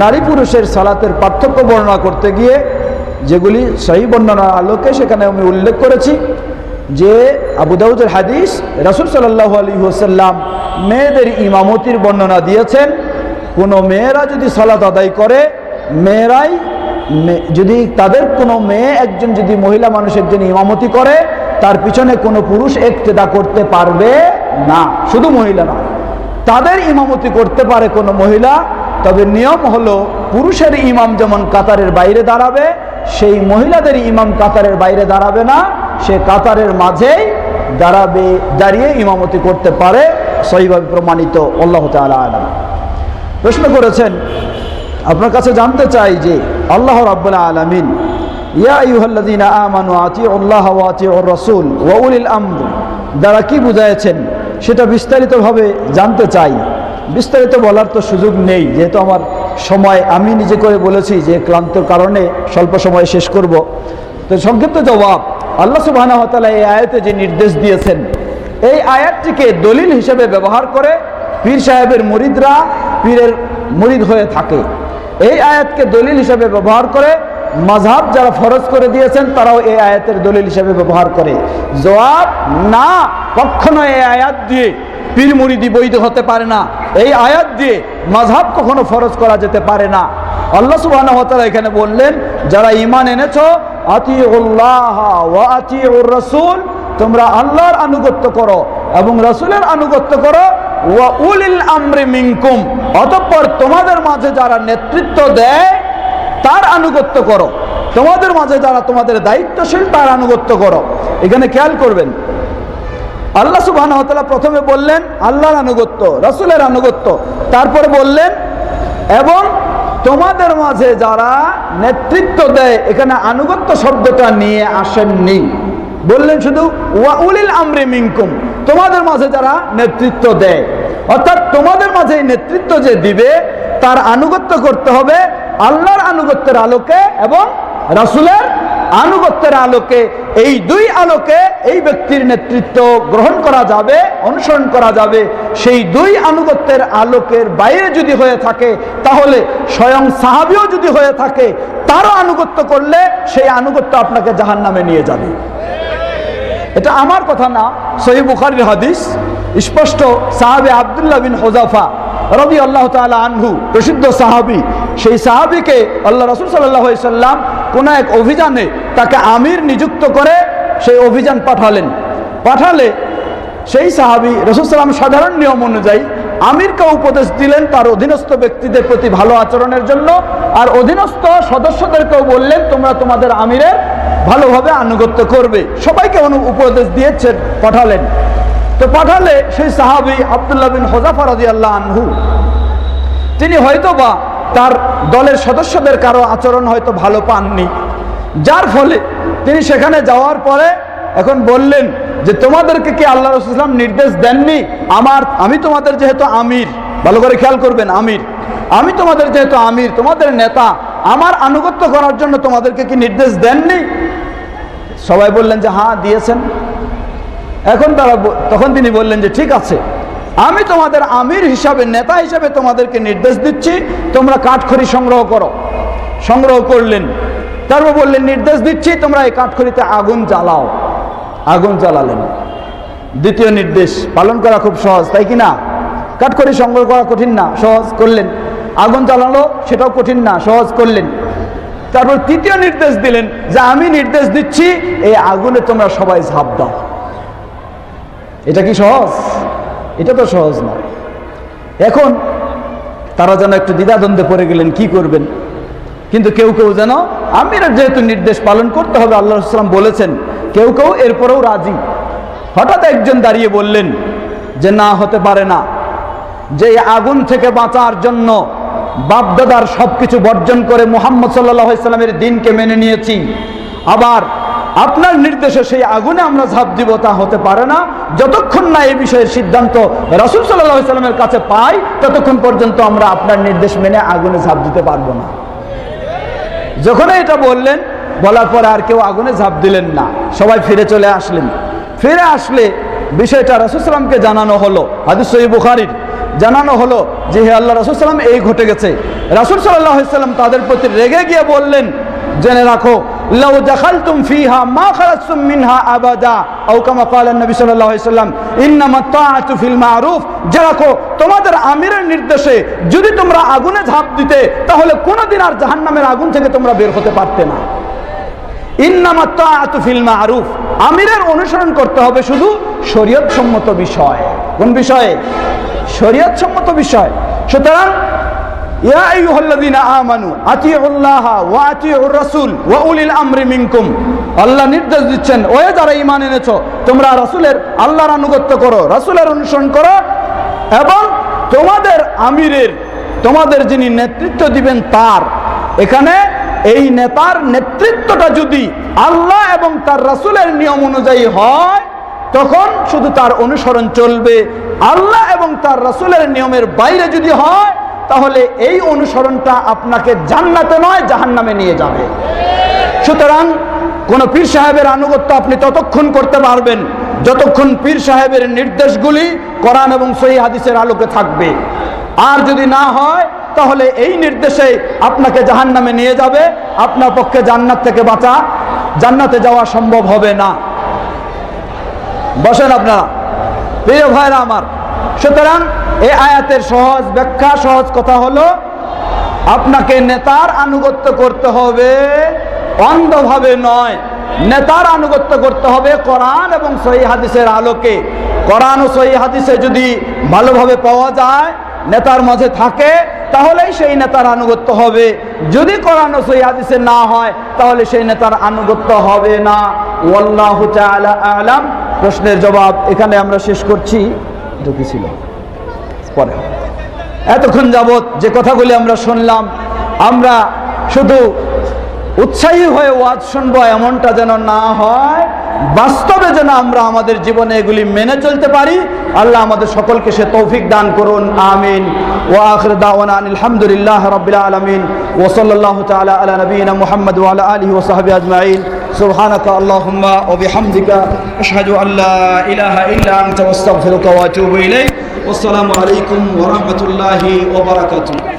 নারী পুরুষের সালাতের পার্থক্য বর্ণনা করতে গিয়ে যেগুলি সহি বর্ণনার আলোকে সেখানে আমি উল্লেখ করেছি যে আবু দাউদের হাদিস, রাসূল সাল্লাল্লাহু আলাইহি ওয়াসাল্লাম মেয়েদের ইমামতির বর্ণনা দিয়েছেন। কোনো মেয়েরা যদি সালাত আদায় করে, মেয়েরাই যদি তাদের কোনো মেয়ে একজন যদি মহিলা মানুষ একজন ইমামতি করে, তার পিছনে কোনো পুরুষ ইক্তেদা করতে পারবে না। শুধু মহিলা না, তাদের ইমামতি করতে পারে কোনো মহিলা, তবে নিয়ম হলো পুরুষের ইমাম যেমন কাতারের বাইরে দাঁড়াবে, সেই মহিলাদের ইমাম কাতারের বাইরে দাঁড়াবে না, সে কাতারের মাঝেই দাঁড়িয়ে ইমামতি করতে পারে, সহিভাবে প্রমাণিত। আল্লাহু তাআলা আলাম। প্রশ্ন করেছেন, আপনার কাছে জানতে চাই যে আল্লাহ রাব্বুল আলামিন ইয়া আইয়ুহাল্লাযীনা আমানু আতিউল্লাহ ওয়া আতিউর রাসূল ওয়া উলিল আমর দ্বারা কি বুঝাচ্ছেন সেটা বিস্তারিতভাবে জানতে চাই। বিস্তারিত বলার তো সুযোগ নেই, যেহেতু আমার সময়, আমি নিজে করে বলেছি যে ক্লান্তর কারণে স্বল্প সময়ে শেষ করব। তো সংক্ষিপ্ত জবাব, আল্লাহ সুবহানাহু ওয়া তাআলা এই আয়াতে যে নির্দেশ দিয়েছেন, এই আয়াতটিকে দলিল হিসেবে ব্যবহার করে পীর সাহেবের মুরিদরা পীরের মুরিদ হয়ে থাকে। এই আয়াতকে দলিল হিসেবে ব্যবহার করে মাযহাব যারা ফরজ করে দিয়েছেন তারাও এই আয়াতের দলিল হিসেবে ব্যবহার করে। জবাব, না, কখনো এই আয়াত দিয়ে পীর মুরিদি বৈধ হতে পারে না। এই আয়াত দিয়ে মাযহাব কখনো ফরজ করা যেতে পারে না। আল্লাহ সুবহানাহু ওয়া তাআলা এখানে বললেন, যারা ঈমান এনেছো, আতিউল্লাহ ওয়া আতিউর রাসূল, তোমরা আল্লাহর আনুগত্য করো এবং রাসূলের আনুগত্য করো, ওয়া উলিল আমরি মিনকুম, অতঃপর তোমাদের মাঝে যারা নেতৃত্ব দেয় তার আনুগত্য করো, তোমাদের মাঝে যারা তোমাদের দায়িত্বশীল তার আনুগত্য করো। এখানে খেয়াল করবেন, আল্লাহ সুবহানাহু ওয়া তাআলা প্রথমে বললেন আল্লাহর আনুগত্য, রাসূলের আনুগত্য, তারপরে বললেন এবং তোমাদের মাঝে যারা নেতৃত্ব দেয়। এখানে আনুগত্য শব্দটা নিয়ে আসেননি, বললেন শুধু ওয়া উলিল আমরি মিনকুম, তোমাদের মাঝে যারা নেতৃত্ব দেয়, অর্থাৎ তোমাদের মাঝে নেতৃত্ব যে দিবে তার আনুগত্য করতে হবে আল্লাহর আনুগত্যের আলোকে এবং রাসূলের আনুগত্যের আলোকে। এই দুই আলোকে এই ব্যক্তির নেতৃত্ব গ্রহণ করা যাবে, অনুসরণ করা যাবে। সেই দুই আনুগত্যের আলোকের বাইরে যদি হয়ে থাকে, তাহলে স্বয়ং সাহাবীও যদি হয়ে থাকে, তারও আনুগত্য করলে সেই আনুগত্য আপনাকে জাহান্নামে নিয়ে যাবে। এটা আমার কথা না, সহিহ বুখারীর হাদিস, স্পষ্ট। সাহাবী আব্দুল্লাহ বিন হুযাফা রাদিয়াল্লাহু তাআলা আনহু, প্রসিদ্ধ সাহাবী, সেই সাহাবীকে আল্লাহ রাসূল সাল্লাল্লাহু আলাইহি সাল্লাম কোন এক অভিযানে তাকে আমির নিযুক্ত করে সেই অভিযান পাঠালে সেই সাহাবী রাসূল সাল্লাল্লাহু আলাইহি সাধারণ নিয়ম অনুযায়ী আমিরকে উপদেশ দিলেন তার অধীনস্থ ব্যক্তিদের প্রতি ভালো আচরণের জন্য, আর অধীনস্থ সদস্যদেরকেও বললেন তোমরা তোমাদের আমিরের ভালোভাবে আনুগত্য করবে। সবাইকে উপদেশ দিয়েছেন, পাঠালেন। তো পাঠালে সেই সাহাবী আব্দুল্লাহ বিন হুযাফা রাদিয়াল্লাহু আনহু, তিনি হয়তোবা তার দলের সদস্যদের কারো আচরণ হয়তো ভালো পাননি, যার ফলে তিনি সেখানে যাওয়ার পরে এখন বললেন যে তোমাদেরকে কি আল্লাহ রাসূল সাল্লাল্লাহু আলাইহি ওয়াসাল্লাম নির্দেশ দেননি? আমি তোমাদের যেহেতু আমির, ভালো করে খেয়াল করবেন, আমি তোমাদের যেহেতু আমির, তোমাদের নেতা, আমার আনুগত্য করার জন্য তোমাদেরকে কি নির্দেশ দেননি? সবাই বললেন যে হ্যাঁ দিয়েছেন। তখন তিনি বললেন যে ঠিক আছে, আমি তোমাদের আমির হিসাবে, নেতা হিসাবে তোমাদেরকে নির্দেশ দিচ্ছি, তোমরা কাঠখড়ি সংগ্রহ করো। সংগ্রহ করলেন, তারপর বললেন নির্দেশ দিচ্ছি তোমরা এই কাঠখড়িতে আগুন জ্বালাও। আগুন জ্বালালেন। দ্বিতীয় নির্দেশ পালন করা খুব সহজ, তাই কি না? কাঠখড়ি সংগ্রহ করা কঠিন না, সহজ করলেন। আগুন জ্বালানো সেটাও কঠিন না, সহজ করলেন। তারপর তৃতীয় নির্দেশ দিলেন যে আমি নির্দেশ দিচ্ছি এই আগুনে তোমরা সবাই ঝাঁপ দাও। এটা কি সহজ? এটা তো সহজ না। এখন তারা যেন একটু দ্বিধাদ্বন্দ্বে পড়ে গেলেন, কি করবেন। কিন্তু কেউ কেউ যেন আমিরের যেহেতু নির্দেশ পালন করতে হবে, আল্লাহ রাসূল সাল্লাল্লাহু আলাইহি ওয়াসাল্লাম বলেছেন, কেউ কেউ এরপরেও রাজি। হঠাৎ একজন দাঁড়িয়ে বললেন যে না, হতে পারে না, যে আগুন থেকে বাঁচার জন্য বাপদাদার সবকিছু বর্জন করে মুহাম্মদ সাল্লাল্লাহু আলাইহি ওয়াসাল্লামের দ্বীনকে মেনে নিয়েছি, আবার আপনার নির্দেশে সেই আগুনে আমরা ঝাঁপ দিব, তা হতে পারে না। যতক্ষণ না এই বিষয়ের সিদ্ধান্ত রাসূল সাল্লাল্লাহু আলাইহি ওয়াসাল্লামের কাছে পাই, ততক্ষণ পর্যন্ত আমরা আপনার নির্দেশ মেনে আগুনে ঝাঁপ দিতে পারবো না। যখন এটা বললেন, বলার পরে আর কেউ আগুনে ঝাঁপ দিলেন না, সবাই ফিরে চলে আসলেন। ফিরে আসলে বিষয়টা রাসূল সাল্লাল্লাহু আলাইহি ওয়াসাল্লামকে জানানো হলো। হাদিস সহিহ বুখারীর, জানানো হলো যে হে আল্লাহ রাসূল সাল্লাম এই ঘটে গেছে। রাসূল সাল্লাল্লাহু আলাইহি সাল্লাম তাদের প্রতি রেগে গিয়ে বললেন, জেনে রাখো লাউ দাখালতুম ফিহা মা খারাজতুম মিনহা আবাদা আও কামা ক্বালা নবী সাল্লাল্লাহু আলাইহি সাল্লাম ইন্নামাত তাআতু ফিল মারুফ। জেনে রাখো তোমাদের আমিরের নির্দেশে যদি তোমরা আগুনে ঝাঁপ দিতে তাহলে কোনোদিন আর জাহান্নামের আগুন থেকে তোমরা বের হতে পারতে না। ইন্নামাত তাআতু ফিল মারুফ, আমিরের অনুসরণ করতে হবে শুধু শরীয়ত সম্মত বিষয়। কোন বিষয়ে? শরীয়ত সম্মত বিষয়। সুতরাং ইয়া আইয়ুহাল্লাযীনা আমানু আতিউল্লাহা ওয়া আতিউর রাসূল ওয়া উলিল আমরি মিনকুম। আল্লাহ নির্দেশ দিচ্ছেন, ওয়ে যারা ঈমান এনেছো তোমরা রাসূলের, আল্লাহর আনুগত্য করো, রাসূলের অনুসরণ করো এবং তোমাদের আমিরের, তোমাদের যিনি নেতৃত্ব দিবেন তার। এখানে এই নেতার নেতৃত্বটা যদি আল্লাহ এবং তার রাসূলের নিয়ম অনুযায়ী হয় তখন শুধু তার অনুসরণ চলবে। আল্লাহ এবং তার রাসূলের নিয়মের বাইরে যদি হয় তাহলে এই অনুসরণটা আপনাকে জান্নাতে নয় জাহান্নামে নিয়ে যাবে। সুতরাং কোন পীর সাহেবের আনুগত্য আপনি ততক্ষণ করতে পারবেন যতক্ষণ পীর সাহেবের নির্দেশগুলি কোরআন এবং সহিহ হাদিসের আলোকে থাকবে। আর যদি না হয় তাহলে এই নির্দেশে আপনাকে জাহান্নামে নিয়ে যাবে, আপনার পক্ষে জান্নাত থেকে বাঁচা, জান্নাতে যাওয়া সম্ভব হবে না। বসেন আপনারা, প্রিয় ভাইরা আমার। সুতরাং এই আয়াতের সহজ ব্যাখ্যা, সহজ কথা হলো আপনাকে নেতার আনুগত্য করতে হবে, অন্ধভাবে নয়। নেতার আনুগত্য করতে হবে কোরআন এবং সহিহ হাদিসের আলোকে। কোরআন ও সহিহ হাদিসে যদি ভালোভাবে পাওয়া যায়, নেতার মাঝে থাকে, তাহলেই সেই নেতার আনুগত্য হবে। যদি কোরআন ও সহিহ হাদিসে না হয় তাহলে সেই নেতার আনুগত্য হবে না। ওয়াল্লাহু তাআলা আ'লাম। প্রশ্নের জবাব এখানে আমরা শেষ করছি। কি ছিল পরে? এতক্ষণ যাবত যে কথাগুলি আমরা শুনলাম, আমরা শুধু উৎসাহী হয়ে ওয়াজ শুনবো এমনটা যেন না হয়, বাস্তবে যেন আমরা আমাদের জীবনে এগুলি মেনে চলতে পারি। আল্লাহ আমাদের সকলকে সে তৌফিক দান করুন, আমিন। ওয়া আখির দাওয়ানা আলহামদুলিল্লাহি রাব্বিল আলামিন ওয়া সাল্লাল্লাহু তাআলা আলা নবিয়িনা মুহাম্মদ ওয়া আলা আলিহি ওয়া সাহবিহি আজমাইন। সুবহানাকা আল্লাহুম্মা ওয়া বিহামদিকা আশহাদু আল্লা ইলাহা ইল্লা আনতা আস্তাগফিরুকা ওয়া আতুবু ইলাইক। ওয়াসসালামু আলাইকুম ওয়া রাহমাতুল্লাহি ওয়া বারাকাতুহু।